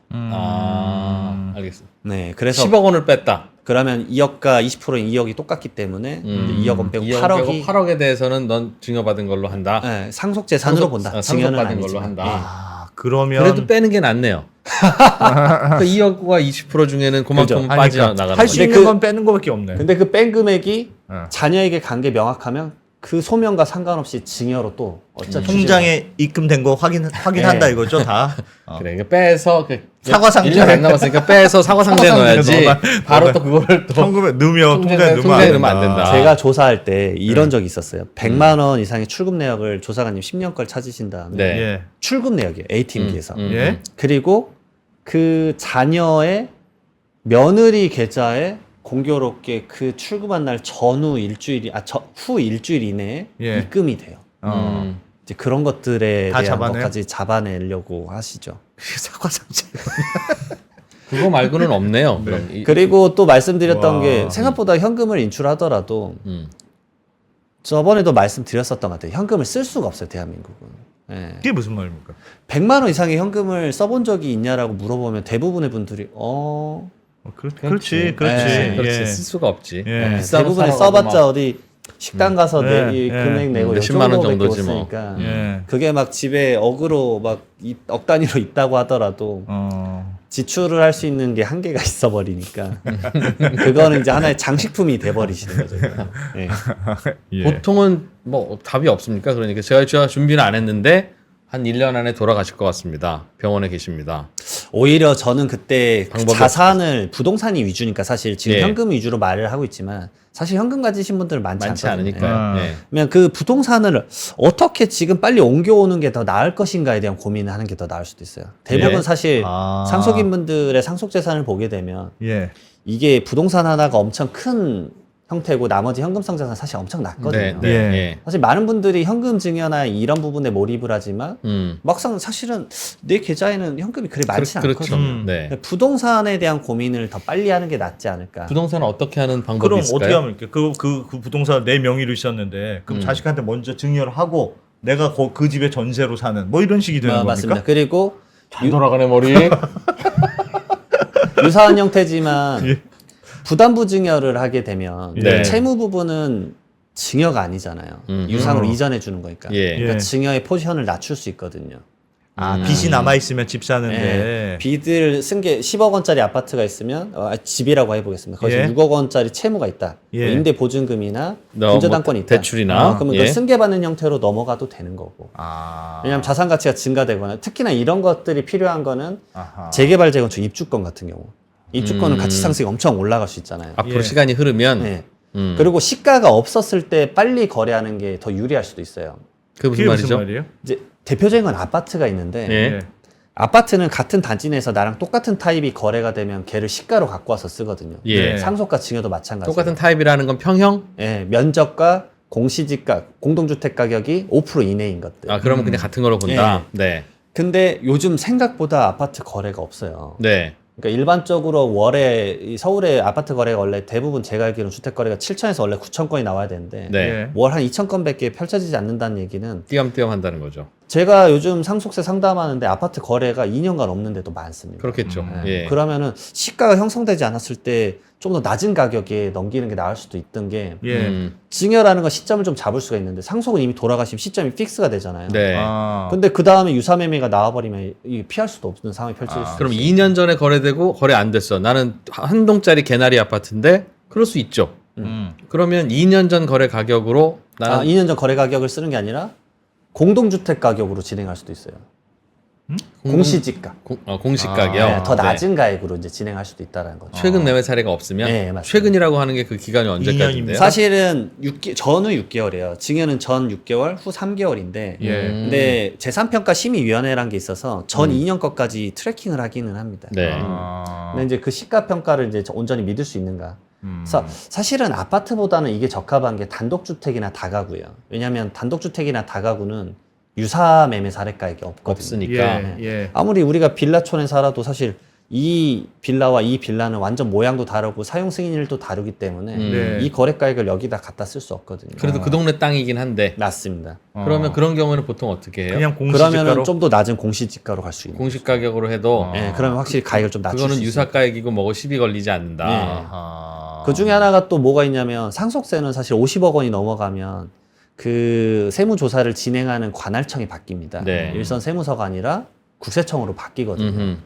알겠습니다. 네, 그래서 10억 원을 뺐다. 그러면 2억과 20%인 2억이 똑같기 때문에 2억 원 빼고 8억이 8억에 대해서는 넌 증여받은 걸로 한다. 네, 상속재산으로 본다. 증여는 상속받은 아니지만. 걸로 한다. 아, 그러면 그래도 빼는 게 낫네요. 그 2억과 20% 중에는 그만큼 그죠. 빠져나가는 할 수 거죠. 있는 건 빼는 거밖에 없네. 근데 그 뺀 금액이 어. 자녀에게 간 게 명확하면 그 소명과 상관없이 증여로 또 어차피 통장에 입금된 거 확인한다 네. 이거죠, 다. 그래, 그러니까 빼서 사과상자에 1년 안 남았으니까 빼서 사과상자에 넣어야지. 바로 또 그거를 또 현금에 넣으면 통장에 통장에 넣으면 넣으면 안 된다. 제가 조사할 때 이런 적이 있었어요. 100만 원 이상의 출금 내역을 조사관님 10년 걸 찾으신 다음에 네. 예. 출금 내역이에요. ATM기에서. 예. 그리고 그 자녀의 며느리 계좌에 공교롭게 그 출금한 날 전후 일주일이 후 일주일 이내에 예. 입금이 돼요. 이제 그런 것들에 다 대한 잡아내요? 것까지 잡아내려고 하시죠. 사과상자. 그거 말고는 없네요. 그럼 그리고 또 말씀드렸던 와. 게 생각보다 현금을 인출하더라도 저번에도 말씀드렸었던 것 같아요. 현금을 쓸 수가 없어요, 대한민국은. 예. 그게 무슨 말입니까? 100만 원 이상의 현금을 써본 적이 있냐라고 물어보면 대부분의 분들이 그렇지. 네. 그렇지 예. 쓸 수가 없지. 예. 비싼 거 대부분의 사러 가고 써봤자 막 어디 식당 가서 네, 이 네. 금액 내고 몇십만 원 정도밖에 정도지 못 뭐. 쓰니까 예. 그게 막 집에 억으로 막 억 단위로 있다고 하더라도 지출을 할 수 있는 게 한계가 있어 버리니까 그거는 이제 하나의 장식품이 돼 버리시는 거죠. 예. 예. 보통은 뭐 답이 없습니까? 그러니까 제가 준비는 안 했는데 한 1년 안에 돌아가실 것 같습니다. 병원에 계십니다. 오히려 저는 그때 그 방법이 자산을 부동산이 위주니까 사실 지금 예. 현금 위주로 말을 하고 있지만 사실 현금 가지신 분들 많지 많지 않거든요. 않으니까. 예. 예. 그러면 그 부동산을 어떻게 지금 빨리 옮겨오는 게 더 나을 것인가에 대한 고민을 하는 게 더 나을 수도 있어요. 대부분 예. 사실 아. 상속인 분들의 상속 재산을 보게 되면 예. 이게 부동산 하나가 엄청 큰 형태고 나머지 현금성 자산 사실 엄청 낮거든요. 네, 네. 예. 예. 사실 많은 분들이 현금 증여나 이런 부분에 몰입을 하지만 막상 사실은 내 계좌에는 현금이 그리 많지 그렇죠. 않거든요. 네. 부동산에 대한 고민을 더 빨리 하는 게 낫지 않을까. 부동산은 어떻게 하는 방법이 그럼 있을까요? 어떻게 하면 이렇게 그 부동산 내 명의로 있었는데 그럼 자식한테 먼저 증여를 하고 내가 그 집에 전세로 사는 뭐 이런 식이 되는 겁니까? 맞습니다. 그리고 잘 돌아가네 머리. 유사한 형태지만 예. 부담부 증여를 하게 되면 네. 채무 부분은 증여가 아니잖아요. 유상으로 이전해 주는 거니까. 예. 그러니까 예. 증여의 포지션을 낮출 수 있거든요. 아 빚이 남아 있으면 집 사는데 예. 빚을 쓴 게 10억 원짜리 아파트가 있으면 집이라고 해보겠습니다. 거기서 예. 6억 원짜리 채무가 있다. 예. 뭐 임대 보증금이나 뭐 분저당권이 있다. 대출이나. 그러면 예. 그 승계받는 형태로 넘어가도 되는 거고. 아. 왜냐하면 자산 가치가 증가되거나 특히나 이런 것들이 필요한 거는 아하. 재개발 재건축 입주권 같은 경우. 입주권은 가치 상승이 엄청 올라갈 수 있잖아요. 앞으로 예. 시간이 흐르면 네. 음. 그리고 시가가 없었을 때 빨리 거래하는 게 더 유리할 수도 있어요. 그게 무슨 그게 말이죠? 무슨 말이에요? 이제 대표적인 건 아파트가 있는데 예. 아파트는 같은 단지 내에서 나랑 똑같은 타입이 거래가 되면 걔를 시가로 갖고 와서 쓰거든요. 예. 네. 상속과 증여도 마찬가지예요. 똑같은 타입이라는 건 평형? 예, 면적과 공시지가, 공동주택 가격이 5% 이내인 것들. 아, 그러면 그냥 같은 걸로 본다. 네. 근데 요즘 생각보다 아파트 거래가 없어요. 네. 그러니까 일반적으로 월에 이 서울의 아파트 거래가 원래 대부분 제가 알기로는 주택 거래가 7천에서 원래 9천 건이 나와야 되는데 네. 예. 월 한 2천 건밖에 펼쳐지지 않는다는 얘기는 띄엄띄엄 한다는 거죠. 제가 요즘 상속세 상담하는데 아파트 거래가 2년간 없는데도 많습니다. 그렇겠죠. 예. 예. 그러면 시가가 형성되지 않았을 때 좀 더 낮은 가격에 넘기는 게 나을 수도 있던 게 예. 증여라는 건 시점을 좀 잡을 수가 있는데 상속은 이미 돌아가시면 시점이 픽스가 되잖아요. 네. 아. 근데 그 다음에 유사매매가 나와버리면 이게 피할 수도 없는 상황이 펼쳐질 수 그럼 있어요. 2년 전에 거래되고 거래 안 됐어. 나는 한 동짜리 개나리 아파트인데 그럴 수 있죠. 그러면 2년 전 거래 가격으로 나는 2년 전 거래 가격을 쓰는 게 아니라 공동주택 가격으로 진행할 수도 있어요. 공시지가. 공시 아, 가격. 네, 더 네. 낮은 가액으로 이제 진행할 수도 있다는 거죠. 최근 매매 사례가 없으면 네, 맞습니다. 최근이라고 하는 게 그 기간이 언제까지인데요? 2년입니다. 사실은 전후 6개월이에요. 증여는 전 6개월, 후 3개월인데. 예. 근데 재산평가 심의위원회라는 게 있어서 전 2년 것까지 트래킹을 하기는 합니다. 네. 아. 근데 이제 그 시가 평가를 이제 온전히 믿을 수 있는가? 그래서 사실은 아파트보다는 이게 적합한 게 단독주택이나 다가구예요. 왜냐하면 단독주택이나 다가구는 유사 매매 사례가액이 없거든요. 없으니까. 예. 예. 아무리 우리가 빌라촌에 살아도 사실 이 빌라와 이 빌라는 완전 모양도 다르고 사용 승인일도 다르기 때문에 네. 이 거래가액을 여기다 갖다 쓸 수 없거든요. 그래도 그 동네 땅이긴 한데. 맞습니다. 그러면 그런 경우는 보통 어떻게 해요? 그냥 공시지가로 그러면은 좀 더 낮은 공시지가로 갈 수 있는. 공시 가격으로 해도 예, 그러면 확실히 가격을 좀 낮출 그거는 수 있어요. 유사가액이고 뭐고 시비 걸리지 않는다. 네. 아하. 그 중에 하나가 또 뭐가 있냐면 상속세는 사실 50억 원이 넘어가면 그 세무조사를 진행하는 관할청이 바뀝니다. 네. 일선 세무서가 아니라 국세청으로 바뀌거든요. 음흠.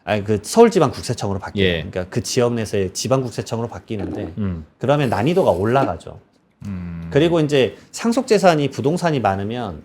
아니 그 서울지방국세청으로 바뀌어요. 예. 그러니까 그 지역 내에서의 지방국세청으로 바뀌는데 음. 그러면 난이도가 올라가죠. 그리고 이제 상속재산이 부동산이 많으면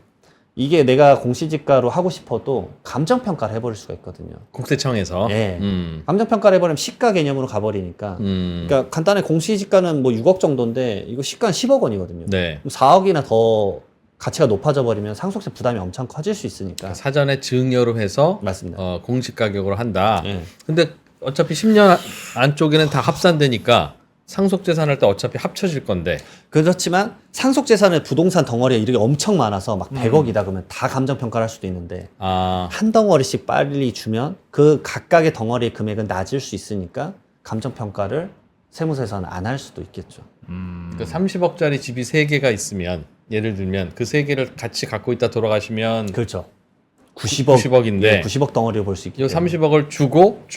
이게 내가 공시지가로 하고 싶어도 감정평가를 해버릴 수가 있거든요. 국세청에서. 예. 감정평가를 해버리면 시가 개념으로 가버리니까. 그러니까 간단히 공시지가는 뭐 6억 정도인데 이거 시가는 10억 원이거든요. 네. 4억이나 더 가치가 높아져 버리면 상속세 부담이 엄청 커질 수 있으니까. 사전에 증여로 해서 맞습니다. 공시 가격으로 한다. 예. 근데 어차피 10년 안쪽에는 다 합산되니까 상속재산 할 때 어차피 합쳐질 건데. 그렇지만 상속재산의 부동산 덩어리가 이렇게 엄청 많아서 막 100억이다 그러면 다 감정평가를 할 수도 있는데 아, 한 덩어리씩 빨리 주면 그 각각의 덩어리의 금액은 낮을 수 있으니까 감정평가를 세무서에서는 안 할 수도 있겠죠. 그 30억짜리 집이 3개가 있으면 예를 들면 그 3개를 같이 갖고 있다 돌아가시면 그렇죠. 90억, 90억인데 예, 90억 덩어리를 볼 수 있기 이 때문에 30억을 주고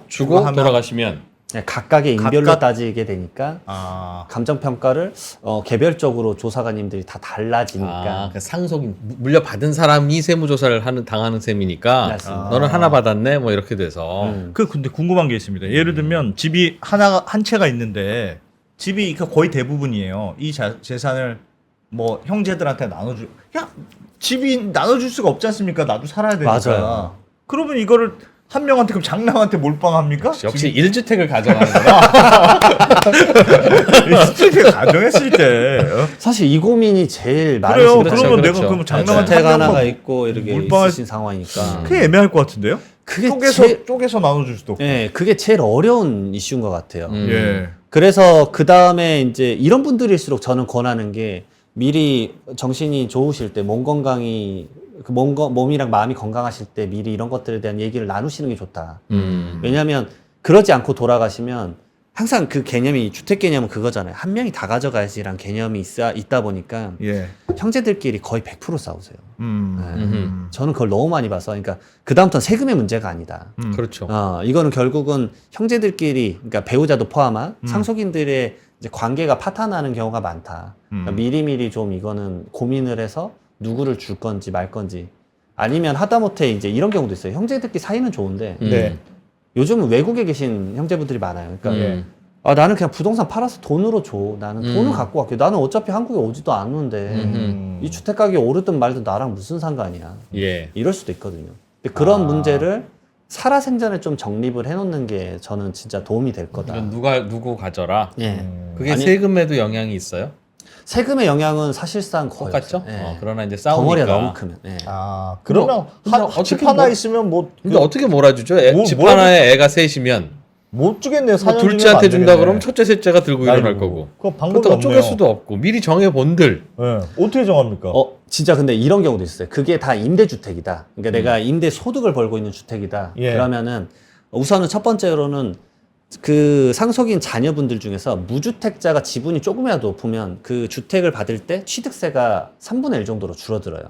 하면- 돌아가시면 예, 각각의 인별로 각각- 따지게 되니까 아. 감정평가를 개별적으로 조사관님들이 다 달라지니까 그 상속인 물려받은 사람이 세무조사를 당하는 셈이니까 맞습니다. 너는 하나 받았네 뭐 이렇게 돼서 근데 궁금한 게 있습니다. 예를 들면 집이 한 채가 있는데 집이 거의 대부분이에요. 이 재산을 뭐 형제들한테 집이 나눠줄 수가 없지 않습니까? 나도 살아야 되니까. 맞아요. 그러면 이거를 한 명한테 그럼 장남한테 몰빵합니까? 역시 1주택을 가져가는구나. 주택을 가정했을 때 사실 이 고민이 제일 많으신 그래요. 거죠. 그러면 그렇죠. 내가 그럼 장남한테 주택 한 하나가 명만 있고 이렇게 몰빵할 있으신 상황이니까. 그게 애매할 것 같은데요? 그게 쪼개서 나눠줄 수도 없고. 예, 그게 제일 어려운 이슈인 것 같아요. 예. 그래서 그 다음에 이제 이런 분들일수록 저는 권하는 게 미리 정신이 좋으실 때 몸 건강이 몸이랑 마음이 건강하실 때 미리 이런 것들에 대한 얘기를 나누시는 게 좋다. 왜냐하면 그러지 않고 돌아가시면 항상 그 개념이 주택 개념은 그거잖아요. 한 명이 다 가져가야지란 개념이 있다 보니까 예. 형제들끼리 거의 100% 싸우세요. 저는 그걸 너무 많이 봐서 그러니까 그 다음부터는 세금의 문제가 아니다. 그렇죠. 이거는 결국은 형제들끼리, 그러니까 배우자도 포함한 상속인들의 이제 관계가 파탄나는 경우가 많다. 그러니까 미리미리 좀 이거는 고민을 해서 누구를 줄 건지 말 건지 아니면 하다못해 이제 이런 경우도 있어요. 형제들끼리 사이는 좋은데 네. 요즘은 외국에 계신 형제분들이 많아요. 그러니까 나는 그냥 부동산 팔아서 돈으로 줘. 나는 돈을 갖고 갈게. 나는 어차피 한국에 오지도 않는데 이 주택 가격이 오르든 말든 나랑 무슨 상관이야. 예. 이럴 수도 있거든요. 근데 그런 문제를 살아생전에 좀 정립을 해놓는 게 저는 진짜 도움이 될 거다. 이건 누구 가져라. 예. 그게 아니, 세금에도 영향이 있어요? 세금의 영향은 사실상 거의 똑같죠? 없어요. 예. 그러나 이제 싸우니까. 덩어리가 너무 크면. 예. 그러면 근데 집 어떻게 하나 뭐- 있으면 뭐 근데 어떻게 몰아주죠? 집 뭐라도- 하나에 애가 셋이면 못 주겠네요. 뭐 4년 둘째한테 주면 안 준다 되겠네. 그러면 첫째, 셋째가 들고 일어날 아이고, 거고. 그건 방법이 그렇다고 쪼갤 없네요. 수도 없고 미리 정해본들. 예. 어떻게 정합니까? 진짜 근데 이런 경우도 있어요. 그게 다 임대주택이다. 그러니까 내가 임대 소득을 벌고 있는 주택이다. 예. 그러면은 우선은 첫 번째로는 그 상속인 자녀분들 중에서 무주택자가 지분이 조금이라도 높으면 그 주택을 받을 때 취득세가 3분의 1 정도로 줄어들어요.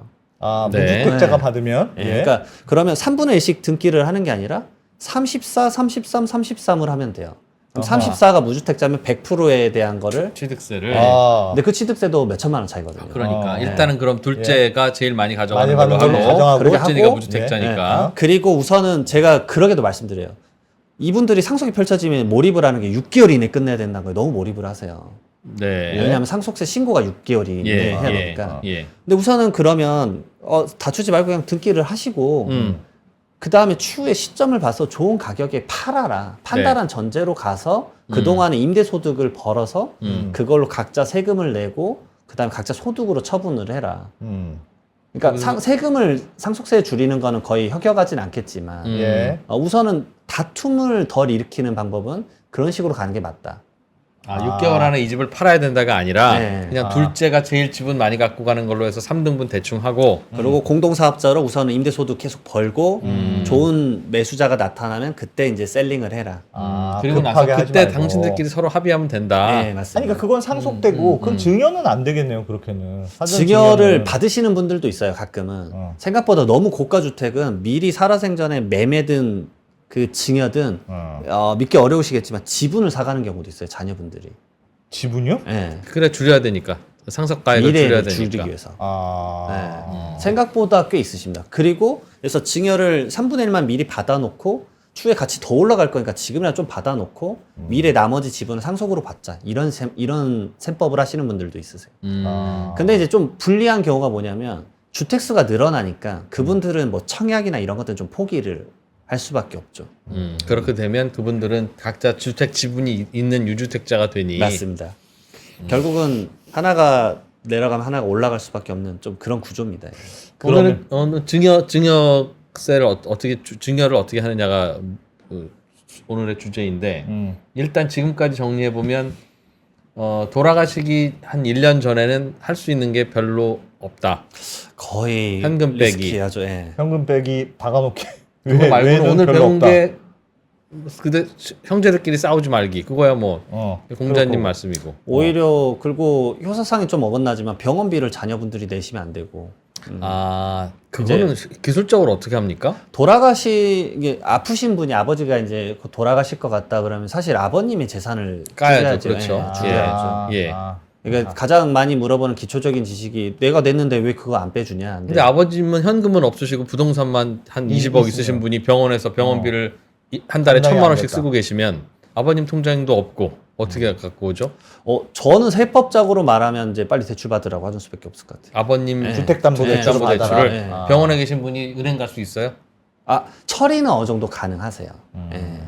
네. 무주택자가 네. 받으면 예. 그러니까 그러면 3분의 1씩 등기를 하는 게 아니라 34, 33, 33을 하면 돼요. 그럼 아하. 34가 무주택자면 100%에 대한 거를 취득세를. 근데 그 취득세도 몇 천만 원 차이거든요. 그러니까 어. 일단은 그럼 둘째가 제일 많이 가져가는 많이 걸로 받는 걸로 하고 가정하고. 그렇게 첫째니까 하고, 무주택자니까. 그리고 우선은 제가 그러게도 말씀드려요. 이분들이 상속이 펼쳐지면 몰입을 하는 게 6개월 이내 끝내야 된다는 거예요. 너무 몰입을 하세요. 네. 왜냐하면 상속세 신고가 6개월 이내 예, 해야 예, 되니까. 예. 근데 우선은 그러면 다투지 말고 그냥 등기를 하시고 그 다음에 추후에 시점을 봐서 좋은 가격에 팔아라. 판다란 전제로 가서 그동안의 임대소득을 벌어서 그걸로 각자 세금을 내고 그 다음에 각자 소득으로 처분을 해라. 그러니까 세금을 상속세에 줄이는 거는 거의 협격하진 않겠지만 예. 우선은 다툼을 덜 일으키는 방법은 그런 식으로 가는 게 맞다. 6개월 안에 이 집을 팔아야 된다가 아니라 네. 그냥 둘째가 제일 집은 많이 갖고 가는 걸로 해서 3등분 대충 하고 그리고 공동사업자로 우선은 임대소득 계속 벌고 좋은 매수자가 나타나면 그때 이제 셀링을 해라. 그리고 나서 급하게 하지 그때 말고. 당신들끼리 서로 합의하면 된다. 네, 아니 맞습니다. 그러니까 그건 상속되고 그건 증여는 안 되겠네요. 그렇게는. 사전 증여를 증여는- 받으시는 분들도 있어요, 가끔은. 어. 생각보다 너무 고가 주택은 미리 살아생전에 매매든 그 증여든 믿기 어려우시겠지만 지분을 사가는 경우도 있어요, 자녀분들이. 지분이요? 예. 그래 줄여야 되니까. 상속가액을 줄여야 미래를 되니까. 줄이기 위해서. 아. 생각보다 꽤 있으십니다. 그리고 그래서 증여를 3분의 1만 미리 받아놓고 추후에 같이 더 올라갈 거니까 지금이라도 좀 받아놓고 미래 나머지 지분을 상속으로 받자. 이런 셈법을 하시는 분들도 있으세요. 근데 이제 좀 불리한 경우가 뭐냐면 주택수가 늘어나니까 그분들은 뭐 청약이나 이런 것들은 좀 포기를 할 수밖에 없죠. 그렇게 되면 그분들은 각자 주택 지분이 있는 유주택자가 되니 맞습니다. 결국은 하나가 내려가면 하나가 올라갈 수밖에 없는 좀 그런 구조입니다. 오늘은 증여세를 어떻게 증여를 어떻게 하느냐가 오늘의 주제인데 일단 지금까지 정리해 보면 돌아가시기 한 1년 전에는 할 수 있는 게 별로 없다. 거의 현금 빼기. 리스키하죠. 예. 현금 빼기 박아놓기. 그거 말고는 외에는 오늘 별로 배운 없다. 게 그대 형제들끼리 싸우지 말기. 그거야 뭐 공자님 그렇고. 말씀이고. 오히려 그리고 효사상이 좀 어긋나지만 병원비를 자녀분들이 내시면 안 되고 그거는 기술적으로 어떻게 합니까? 이게 아프신 분이 아버지가 이제 돌아가실 것 같다 그러면 사실 아버님의 재산을 까야죠. 줄여야죠. 그렇죠. 예, 줄여야죠. 예. 그러니까 가장 많이 물어보는 기초적인 지식이 내가 냈는데 왜 그거 안 빼주냐. 근데 아버님은 현금은 없으시고 부동산만 한 20억 있으신 분이 병원에서 병원비를 한 달에 한 달에 1,000만 원씩 안 냈다. 쓰고 계시면 아버님 통장도 없고 어떻게 갖고 오죠? 저는 세법적으로 말하면 이제 빨리 대출 받으라고 하는 수밖에 없을 것 같아요. 아버님 네. 주택담보대출을 주택담보대출을 네. 병원에 계신 분이 은행 갈 수 있어요? 처리는 어느 정도 가능하세요. 예.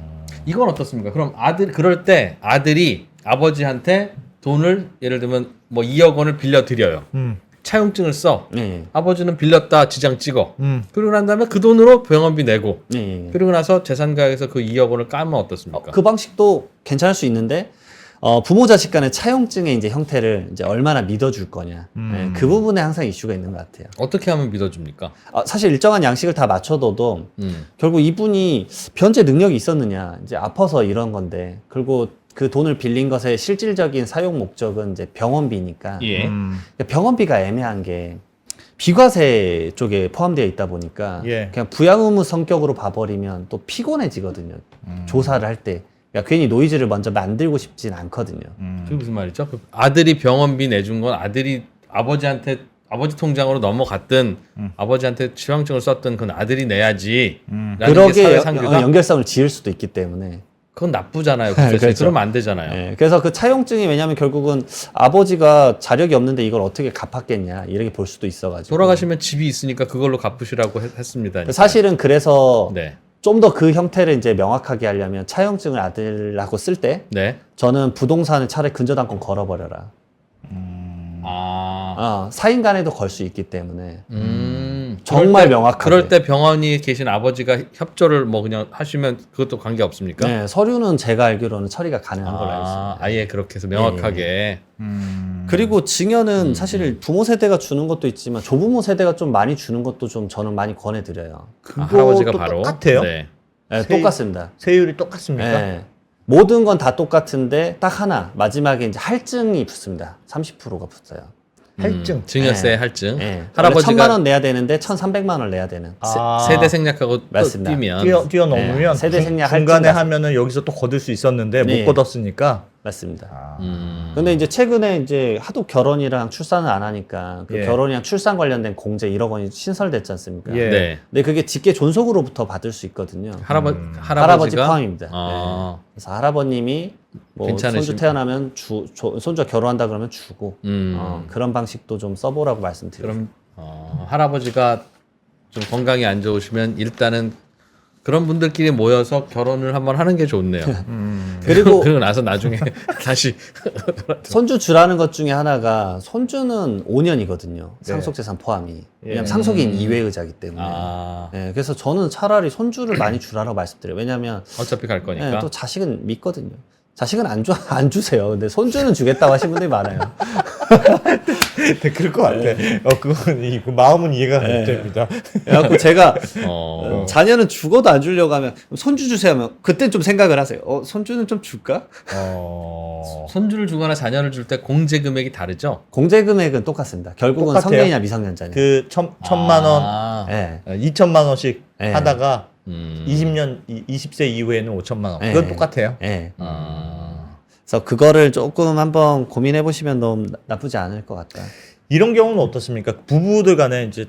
이건 어떻습니까? 그럼 그럴 때 아들이 아버지한테 돈을 예를 들면 뭐 2억 원을 빌려 드려요. 차용증을 써. 예. 아버지는 빌렸다 지장 찍어. 그리고 난 다음에 그 돈으로 병원비 내고. 예. 그리고 나서 재산가액에서 그 2억 원을 까면 어떻습니까? 그 방식도 괜찮을 수 있는데 부모 자식 간의 차용증의 이제 형태를 이제 얼마나 믿어줄 거냐. 예, 그 부분에 항상 이슈가 있는 것 같아요. 어떻게 하면 믿어줍니까? 사실 일정한 양식을 다 맞춰둬도 결국 이분이 변제 능력이 있었느냐, 이제 아파서 이런 건데, 그리고 그 돈을 빌린 것의 실질적인 사용 목적은 이제 병원비니까. 예. 그러니까 병원비가 애매한 게 비과세 쪽에 포함되어 있다 보니까 예. 그냥 부양 의무 성격으로 봐버리면 또 피곤해지거든요. 조사를 할 때. 그러니까 괜히 노이즈를 먼저 만들고 싶진 않거든요. 그게 무슨 말이죠? 그 아들이 병원비 내준 건 아들이 아버지한테 아버지 통장으로 넘어갔든 아버지한테 지방증을 썼든 그건 아들이 내야지. 라는 게 그러게 사회 상규다. 연결성을 지을 수도 있기 때문에. 그건 나쁘잖아요. 그렇죠. 그렇죠. 그러면 안 되잖아요. 예, 그래서 그 차용증이 왜냐하면 결국은 아버지가 자력이 없는데 이걸 어떻게 갚았겠냐 이렇게 볼 수도 있어가지고. 돌아가시면 집이 있으니까 그걸로 갚으시라고 했습니다. 사실은 그래서 네. 좀 더 그 형태를 이제 명확하게 하려면 차용증을 아들하고 쓸 때 네. 저는 부동산을 차라리 근저당권 걸어버려라. 사인 간에도 걸 수 있기 때문에 정말 그럴 때- 명확하게. 그럴 때 병원이 계신 아버지가 협조를 뭐 그냥 하시면 그것도 관계 없습니까? 네, 서류는 제가 알기로는 처리가 가능한 걸로 알고 있습니다. 아예 그렇게 해서 명확하게. 그리고 증여는 사실 부모 세대가 주는 것도 있지만 조부모 세대가 좀 많이 주는 것도 좀 저는 많이 권해드려요. 할아버지가 그것도 바로 똑같아요? 네. 네, 세율- 똑같습니다. 세율이 똑같습니까? 네. 모든 건 다 똑같은데 딱 하나 마지막에 이제 할증이 붙습니다. 30%가 붙어요. 할증. 증여세 네. 할증. 네. 할아버지가 1,000만 원 내야 되는데 1,300만 원 내야 되는. 세대 생략하고 또 맞습니다. 뛰면 뛰어넘으면 네. 세대 생략 중간에 할증 하면은 여기서 또 거둘 수 있었는데 네. 못 거뒀으니까. 맞습니다. 근데 이제 최근에 이제 하도 결혼이랑 출산을 안 하니까 그 예. 결혼이랑 출산 관련된 공제 1억 원이 신설됐지 않습니까? 예. 네. 근데 그게 직계 존속으로부터 받을 수 있거든요. 할아버지 할아버지 포함입니다. 아. 네. 그래서 할아버님이 뭐 괜찮으신 손주 태어나면 손주가 결혼한다 그러면 주고 음. 그런 방식도 좀 써보라고 말씀드려요. 그럼 할아버지가 좀 건강이 안 좋으시면 일단은 그런 분들끼리 모여서 결혼을 한번 하는 게 좋네요. 그리고 그러고 나서 나중에 다시 손주 주라는 것 중에 하나가 손주는 5년이거든요. 상속재산 포함이. 왜냐면 상속인 이외의자이기 때문에. 아, 네, 그래서 저는 차라리 손주를 많이 주라고 말씀드려요. 왜냐면 어차피 갈 거니까. 네, 또 자식은 믿거든요. 자식은 안 주세요. 근데 손주는 주겠다고 하시는 분들이 많아요. 네, 그럴 것 같아. 그건 그 마음은 이해가 됩니다. 그래갖고 제가 어. 자녀는 죽어도 안 주려고 하면 손주 주세요 하면 그때 좀 생각을 하세요. 손주는 좀 줄까? 손주를 주거나 자녀를 줄 때 공제 금액이 다르죠? 공제 금액은 똑같습니다. 결국은 똑같아요? 성년이나 미성년자냐. 그 1,000만 원, 아. 네. 2,000만 원씩 네. 하다가 20년 20세 이후에는 5,000만 원. 네. 그건 똑같아요. 네. 아. 그래서 그거를 조금 한번 고민해 보시면 너무 나쁘지 않을 것 같다. 이런 경우는 어떻습니까? 부부들 간에 이제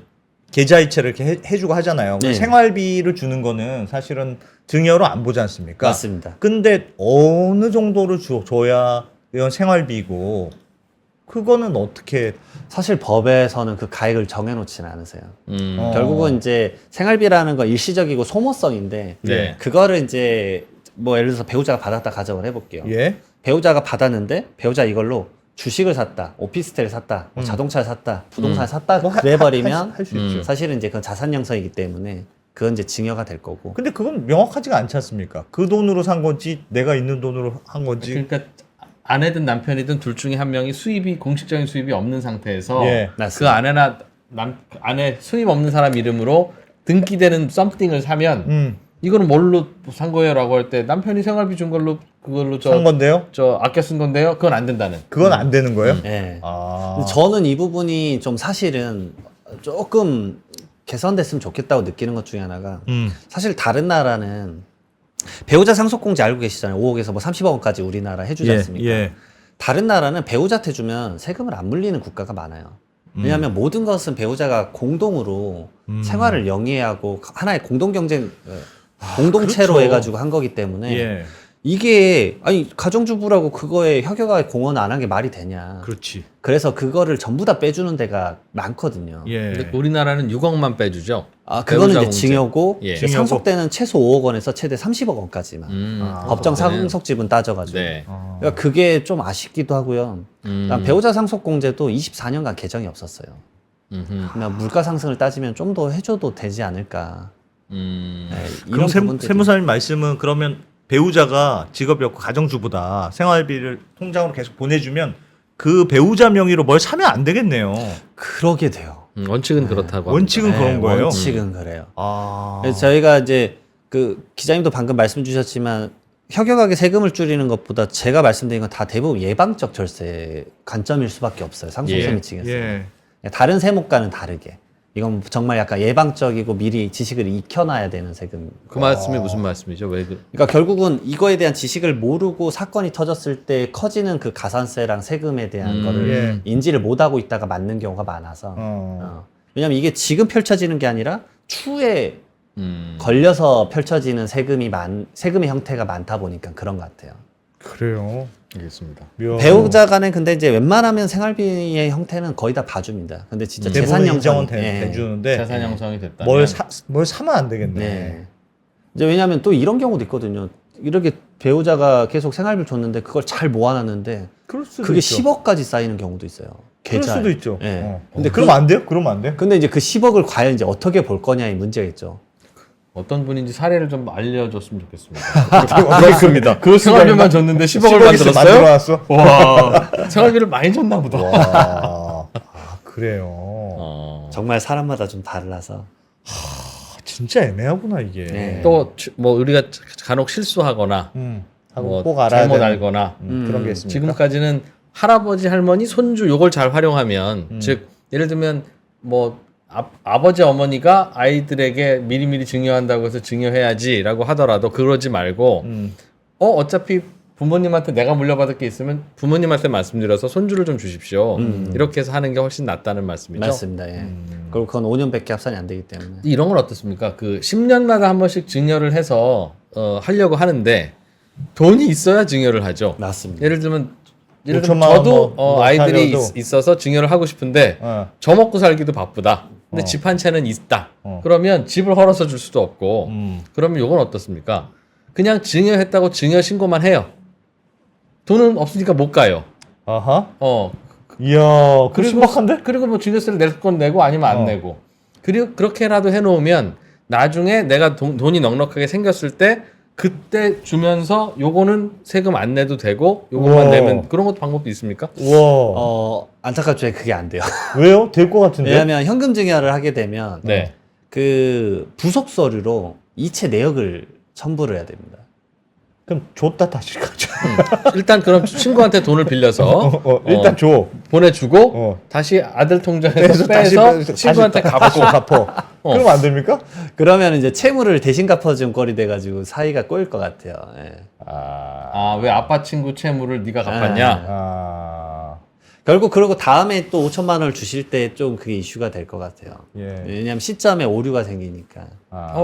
계좌이체를 이렇게 해주고 하잖아요. 네. 생활비를 주는 거는 사실은 증여로 안 보지 않습니까? 맞습니다. 근데 어느 정도를 줘야 이건 생활비고 그거는 어떻게 사실 법에서는 그 가액을 정해놓지는 않으세요. 결국은 어. 이제 생활비라는 건 일시적이고 소모성인데 네. 그거를 이제 뭐 예를 들어서 배우자가 받았다 가정을 해볼게요. 예? 배우자가 받았는데 배우자 이걸로 주식을 샀다, 오피스텔을 샀다, 뭐 자동차를 샀다, 부동산을 샀다 뭐 그래버리면 할 수 있죠. 사실은 이제 그건 자산 형성이기 때문에 그건 이제 증여가 될 거고. 근데 그건 명확하지가 않지 않습니까? 그 돈으로 산 건지 내가 있는 돈으로 한 건지. 그러니까 아내든 남편이든 둘 중에 한 명이 수입이 공식적인 수입이 없는 상태에서 예. 그 맞습니다. 아내나 아내 수입 없는 사람 이름으로 등기되는 썸띵을 사면 이거는 뭘로 산 거예요라고 할 때 남편이 생활비 준 걸로 그걸로 산 건데요? 저 아껴 쓴 건데요. 그건 안 된다는. 그건 안 되는 거예요? 네. 아. 근데 저는 이 부분이 좀 사실은 조금 개선됐으면 좋겠다고 느끼는 것 중에 하나가 사실 다른 나라는 배우자 상속공제 알고 계시잖아요. 5억에서 뭐 30억 원까지 우리나라 해주지 않습니까? 예. 다른 나라는 배우자한테 주면 세금을 안 물리는 국가가 많아요. 왜냐하면 모든 것은 배우자가 공동으로 생활을 영위하고 하나의 공동 경쟁 공동체로 그렇죠. 해가지고 한 거기 때문에 예. 이게 아니 가정주부라고 그거에 협약에 공헌 안 한 게 말이 되냐. 그렇지. 그래서 그거를 전부 다 빼주는 데가 많거든요. 예. 근데 우리나라는 6억만 빼주죠. 아 그거는 배우자 이제 공제. 징여고 예. 징여고. 상속되는 최소 5억 원에서 최대 30억 원까지만 법정 그거는- 상속지분 따져가지고. 네. 그러니까 그게 좀 아쉽기도 하고요. 그다음 배우자 상속공제도 24년간 개정이 없었어요. 그냥 물가 상승을 따지면 좀 더 해줘도 되지 않을까. 네, 그럼 부분들이- 세무사님 말씀은 그러면 배우자가 직업이 없고 가정주부다 생활비를 통장으로 계속 보내주면 그 배우자 명의로 뭘 사면 안 되겠네요. 그러게 돼요. 원칙은 그렇다고. 원칙은 합니다. 그런 거예요. 원칙은 그래요. 아. 그래서 저희가 이제 그 기자님도 방금 말씀 주셨지만 협약하게 세금을 줄이는 것보다 제가 말씀드린 건 다 대부분 예방적 절세 관점일 수밖에 없어요. 상속세무 측에서. 예. 다른 세무과는 다르게. 이건 정말 약간 예방적이고 미리 지식을 익혀놔야 되는 세금. 그 말씀이 무슨 말씀이죠? 왜 그? 그러니까 결국은 이거에 대한 지식을 모르고 사건이 터졌을 때 커지는 그 가산세랑 세금에 대한 거를 예. 인지를 못하고 있다가 맞는 경우가 많아서. 왜냐면 이게 지금 펼쳐지는 게 아니라 추후에 걸려서 펼쳐지는 세금의 형태가 많다 보니까 그런 것 같아요. 그래요. 알겠습니다. 배우자 간에 근데 이제 웬만하면 생활비의 형태는 거의 다 봐줍니다. 근데 진짜 재산 인정은 형성이 돼주는데 재산 형성이 됐다. 뭘 사면 안 되겠네. 네. 이제 왜냐하면 또 이런 경우도 있거든요. 이렇게 배우자가 계속 생활비를 줬는데 그걸 잘 모아놨는데 그럴 수도 그게 있죠. 10억까지 쌓이는 경우도 있어요. 그럴 계좌에. 수도 있죠. 네. 근데 그럼 안 돼요? 그러면 안 돼? 근데 이제 그 10억을 과연 이제 어떻게 볼 거냐의 문제가 있죠. 어떤 분인지 사례를 좀 알려줬으면 좋겠습니다. 그렇습니다. 그 생활비만 줬는데 10억을 10억에서 만들었어요? 만들어놨어? 와, 생활비를 많이 줬나 보다. 와. 그래요. 정말 사람마다 좀 달라서. 진짜 애매하구나 이게. 네. 또 뭐 우리가 간혹 실수하거나 하고 뭐 꼭 알아야 잘못 되는 알거나 그런 게 있습니까? 지금까지는 할아버지, 할머니, 손주 요걸 잘 활용하면 즉 예를 들면 뭐 아버지, 어머니가 아이들에게 미리미리 증여한다고 해서 증여해야지라고 하더라도 그러지 말고 어차피 부모님한테 내가 물려받을 게 있으면 부모님한테 말씀드려서 손주를 좀 주십시오. 이렇게 해서 하는 게 훨씬 낫다는 말씀이죠. 맞습니다. 예. 그리고 그건 5년밖에 합산이 안 되기 때문에. 이런 건 어떻습니까? 그 10년마다 한 번씩 증여를 해서 하려고 하는데 돈이 있어야 증여를 하죠. 맞습니다. 예를 들면 5천만 원 저도 뭐 아이들이 살려도. 있어서 증여를 하고 싶은데 저 먹고 살기도 바쁘다. 근데 집 한 채는 있다. 그러면 집을 헐어서 줄 수도 없고 그러면 이건 어떻습니까? 그냥 증여했다고 증여 신고만 해요. 돈은 없으니까 못 가요. 아하. 어. 이야, 그 신박한데? 그리고 뭐 증여세를 낼 건 내고 아니면 안 내고. 그리고 그렇게라도 해놓으면 나중에 내가 돈이 넉넉하게 생겼을 때 그때 주면서 요거는 세금 안 내도 되고 요것만 우와. 내면 그런 것도 방법도 있습니까? 우와. 안타깝지만 그게 안 돼요. 왜요? 될 것 같은데? 왜냐하면 현금 증여를 하게 되면 네. 그 부속 서류로 이체 내역을 첨부를 해야 됩니다. 그럼 줬다 다시 가져. 일단 그럼 친구한테 돈을 빌려서 일단 줘. 보내주고 다시 아들 통장에서 다시 빼서 친구한테 갚고 갚어. 그럼 안 됩니까? 그러면 이제 채무를 대신 갚아준 꼴이 돼가지고 사이가 꼬일 것 같아요. 예. 왜 아빠 친구 채무를 네가 갚았냐? 결국 그러고 다음에 또 5천만 원을 주실 때 좀 그게 이슈가 될 것 같아요. 예. 왜냐하면 시점에 오류가 생기니까.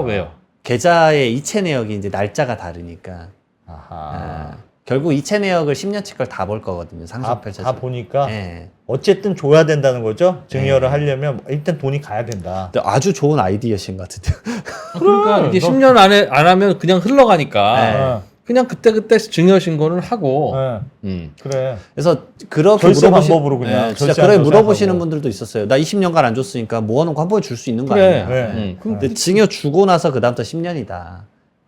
왜요? 계좌의 이체 내역이 이제 날짜가 다르니까. 아하. 결국 이체 내역을 10년치 걸 다 볼 거거든요. 상속 펼쳐서. 다 보니까 예. 어쨌든 줘야 된다는 거죠. 증여를 하려면 일단 돈이 가야 된다. 근데 아주 좋은 아이디어신 것 같은데요. 그러니까 이게 10년 안에 안 하면 그냥 흘러가니까 그냥 그때 증여 신고는 하고. 그래. 그래서 그렇게 절세 방법으로 그냥 진짜 절세 그렇게 안 물어보시는 생각하고. 분들도 있었어요. 나 20년간 안 줬으니까 모아놓은 거 한 번에 줄 수 있는 거 그래. 아니냐. 네. 근데 증여 주고 나서 그 다음부터 10년이다.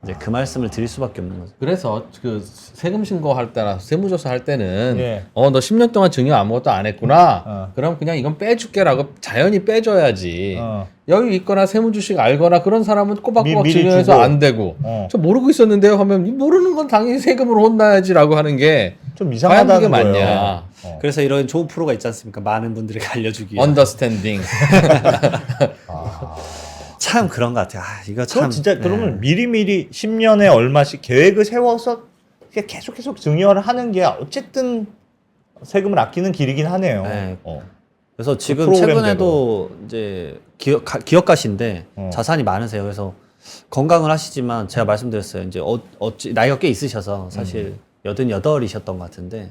이제 그 말씀을 드릴 수밖에 없는 거죠. 그래서 그 세금 신고할 때나 세무조사 할 때는 예. 너 10년 동안 증여 아무것도 안 했구나. 그럼 그냥 이건 빼줄게라고 자연히 빼줘야지. 여유 있거나 세무주식 알거나 그런 사람은 꼬박꼬박 미리 증여해서 주고. 안 되고 저 모르고 있었는데요 하면 이 모르는 건 당연히 세금으로 혼나야지라고 하는 게 좀 과연 이상하다는 그게 거예요. 맞냐. 그래서 이런 좋은 프로가 있지 않습니까? 많은 분들에게 알려주기 위해. 언더스탠딩. 참 그런 것 같아요. 이거 참. 그럼 진짜 그러면 미리미리 10년에 얼마씩 계획을 세워서 계속 증여를 하는 게 어쨌든 세금을 아끼는 길이긴 하네요. 네. 그래서 지금 프로그램대로. 최근에도 이제 기업가신데 자산이 많으세요. 그래서 건강을 하시지만 제가 말씀드렸어요. 이제 어찌 나이가 꽤 있으셔서 사실 88이셨던 것 같은데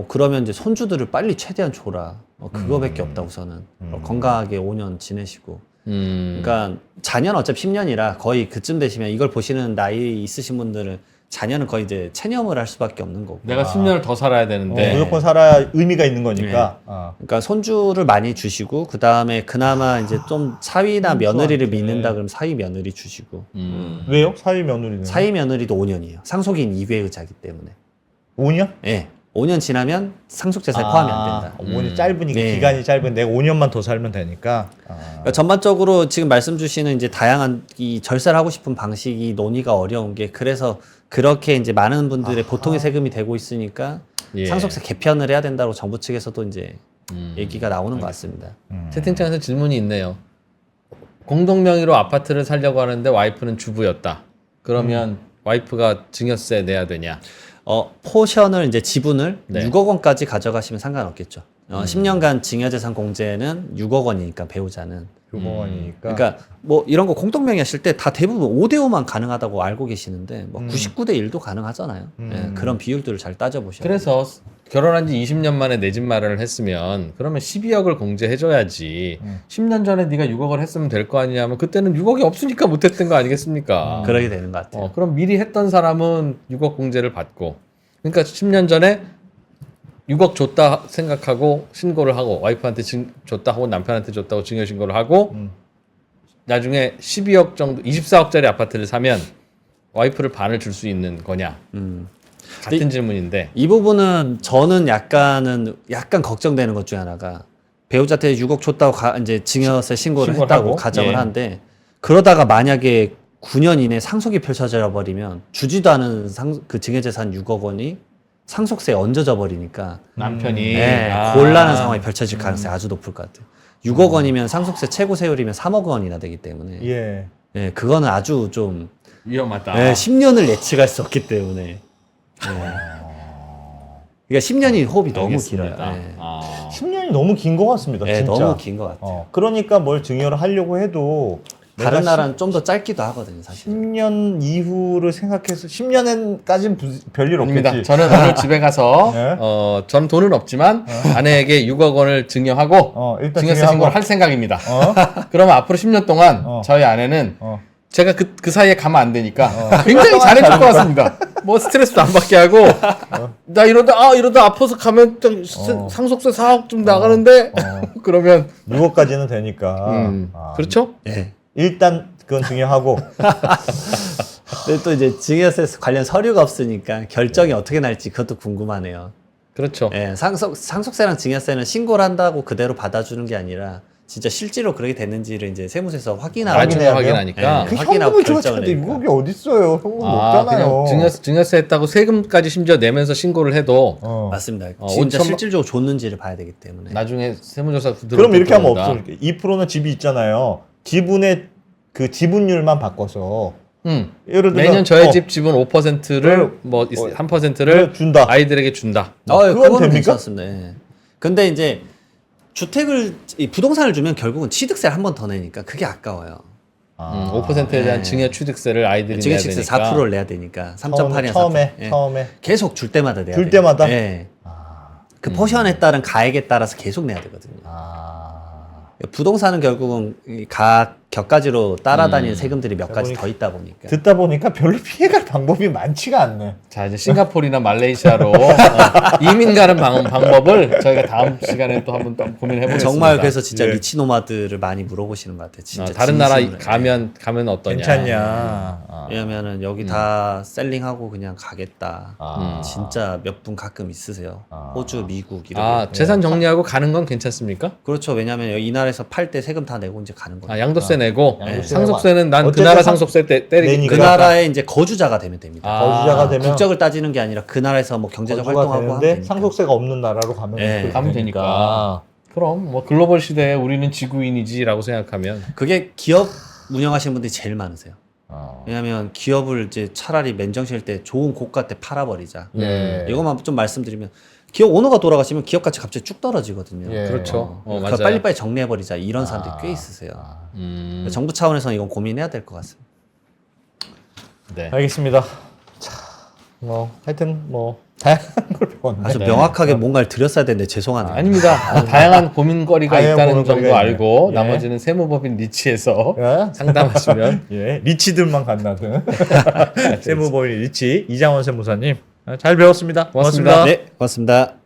그러면 이제 손주들을 빨리 최대한 줘라. 그거밖에 없다 우선은. 건강하게 5년 지내시고. 그러니까 자녀는 어차피 10년이라 거의 그쯤 되시면 이걸 보시는 나이 있으신 분들은 자녀는 거의 이제 체념을 할 수밖에 없는 거고. 내가 10년을 더 살아야 되는데 무조건 살아야 의미가 있는 거니까. 그러니까 손주를 많이 주시고 그 다음에 그나마 이제 좀 사위나 며느리를 믿는다 그러면 사위 며느리 주시고. 왜요? 사위 며느리는? 사위 며느리도 5년이에요. 상속인 2회 의자기 때문에. 5년? 예. 5년 지나면 상속재산에 포함이 안 된다. 5년이 짧으니까 네. 기간이 짧은 내가 5년만 더 살면 되니까. 그러니까 전반적으로 지금 말씀 주시는 이제 다양한 이 절세를 하고 싶은 방식이 논의가 어려운 게 그래서 그렇게 이제 많은 분들의 보통의 세금이 되고 있으니까 예. 상속세 개편을 해야 된다고 정부 측에서도 이제 얘기가 나오는 것 같습니다. 채팅창에서 질문이 있네요. 공동명의로 아파트를 살려고 하는데 와이프는 주부였다. 그러면 와이프가 증여세 내야 되냐? 포션을 이제 지분을 네. 6억 원까지 가져가시면 상관없겠죠. 10년간 증여재산 공제는 6억 원이니까 배우자는. 교공원이니까. 그러니까 뭐 이런 거 공동명의 하실 때 다 대부분 5대5만 가능하다고 알고 계시는데 뭐 99대 1도 가능하잖아요. 예, 그런 비율들을 잘 따져보셔야 돼요. 그래서 결혼한 지 20년 만에 내 집 마련을 했으면 그러면 12억을 공제해줘야지. 10년 전에 네가 6억을 했으면 될 거 아니냐면 그때는 6억이 없으니까 못했던 거 아니겠습니까? 그러게 되는 것 같아요. 그럼 미리 했던 사람은 6억 공제를 받고 그러니까 10년 전에 6억 줬다 생각하고 신고를 하고 와이프한테 줬다 하고 남편한테 줬다고 증여 신고를 하고 나중에 12억 정도 24억짜리 아파트를 사면 와이프를 반을 줄 수 있는 거냐 같은 질문인데 이 부분은 저는 약간 걱정되는 것 중에 하나가 배우자한테 6억 줬다고 이제 증여세 신고를 신고를 했다고 하고, 가정을 예. 하는데 그러다가 만약에 9년 이내 상속이 펼쳐져 버리면 주지도 않은 그 증여재산 6억 원이 상속세에 얹어져 버리니까 남편이 곤란한 상황이 펼쳐질 가능성이 아주 높을 것 같아요. 6억 원이면 상속세 최고 세율이면 3억 원이나 되기 때문에 예. 그거는 아주 좀 위험하다. 10년을 예측할 수 없기 때문에 그러니까 10년이 호흡이 너무 알겠습니다. 길어요. 예. 10년이 너무 긴 것 같습니다. 진짜. 너무 긴 것 같아요. 그러니까 뭘 증여를 하려고 해도 다른 내가 나라는 좀 더 짧기도 하거든요, 사실. 10년 이후를 생각해서 10년까지는 별일 아닙니다. 없겠지. 저는 오늘 집에 가서 네? 전 돈은 없지만 아내에게 6억 원을 증여하고 일단 증여세 증여하고. 신고를 할 생각입니다. 그러면 앞으로 10년 동안 저희 아내는 제가 그 사이에 가면 안 되니까 굉장히 잘해줄 것 같습니다. 뭐 스트레스도 안 받게 하고 나 이러다 아파서 가면 좀 상속세 4억 좀 나가는데 그러면 6억까지는 되니까. 그렇죠? 예. 일단 그건 증여하고. 근데 또 이제 증여세 관련 서류가 없으니까 결정이 어떻게 날지 그것도 궁금하네요. 그렇죠. 예, 상속세랑 증여세는 신고를 한다고 그대로 받아주는 게 아니라 진짜 실제로 그렇게 됐는지를 이제 세무서에서 나중에 확인해야 돼요? 확인하니까. 그 확인하고 현금을 줘야 결정을 되는데 내니까. 6억이 어딨어요. 현금 없잖아요. 그냥 증여세 했다고 세금까지 심지어 내면서 신고를 해도 맞습니다. 진짜 5천만 실질적으로 줬는지를 봐야 되기 때문에. 나중에 세무조사 들어올 그럼 때 이렇게 하면 들어온다. 없어. 2%는 집이 있잖아요. 지분의 그 지분율만 바꿔서 예를 들면 매년 저의 집 지분 5%를 뭐 3%를 준다. 아이들에게 준다. 그건 그거는 됩니까? 괜찮습니다. 예. 근데 이제 이 부동산을 주면 결국은 취득세를 한 번 더 내니까 그게 아까워요. 5%에 대한 증여 취득세를 아이들이 내야 증여취득세 되니까. 4%를 내야 되니까 3.8이나 4%. 처음에 계속 줄 때마다 내야 줄 돼요. 때마다? 예. 그 포션에 따른 가액에 따라서 계속 내야 되거든요. 부동산은 결국은 각 격가지로 따라다니는 세금들이 몇 가지 더 있다 보니까. 듣다 보니까 별로 피해갈 방법이 많지가 않네. 자 이제 싱가포르나 말레이시아로 이민 가는 방법을 저희가 다음 시간에 또 한번 또 고민해 보겠습니다. 정말 그래서 진짜 예. 리치노마드를 많이 물어보시는 것 같아요. 진짜 다른 나라 진심으로. 가면 어떠냐? 괜찮냐? 왜냐면은 여기 다 셀링하고 그냥 가겠다. 진짜 몇 분 가끔 있으세요. 호주, 미국 이런. 재산 정리하고 가는 건 괜찮습니까? 그렇죠. 왜냐면 이 나라에서 팔 때 세금 다 내고 이제 가는 거예요. 양도세 내고 양도세 상속세는 난 그 어쨌든 나라 상속세 때리기 내니까. 그 나라의 이제 거주자가 되면 됩니다. 거주자가 되면 국적을 따지는 게 아니라 그 나라에서 뭐 경제적 거주가 활동하고 하면 되는데 되니까. 상속세가 없는 나라로 가면 예. 그렇게 가면 되니까. 그럼 뭐 글로벌 시대에 우리는 지구인이지라고 생각하면 그게 기업 운영하시는 분들이 제일 많으세요. 왜냐하면 기업을 이제 차라리 맨정신일 때 좋은 고가 때 팔아버리자. 예. 이것만 좀 말씀드리면 기업 오너가 돌아가시면 기업 가치 갑자기 쭉 떨어지거든요. 예. 그렇죠. 그러니까 맞아요. 빨리빨리 정리해버리자 이런 사람들이 꽤 있으세요. 정부 차원에서는 이건 고민해야 될 것 같습니다. 네. 알겠습니다. 자, 뭐 하여튼 뭐 다양한 걸 배웠네. 아주 네. 명확하게 뭔가를 드렸어야 되는데 죄송하네요. 아닙니다. 다양한 고민거리가 다양한 있다는 고민거리가 정도 알고 있네. 예. 나머지는 세무법인 리치에서 예? 상담하시면 예, 리치들만 간다든. 세무법인 리치 이장원 세무사님 잘 배웠습니다. 고맙습니다. 네, 고맙습니다.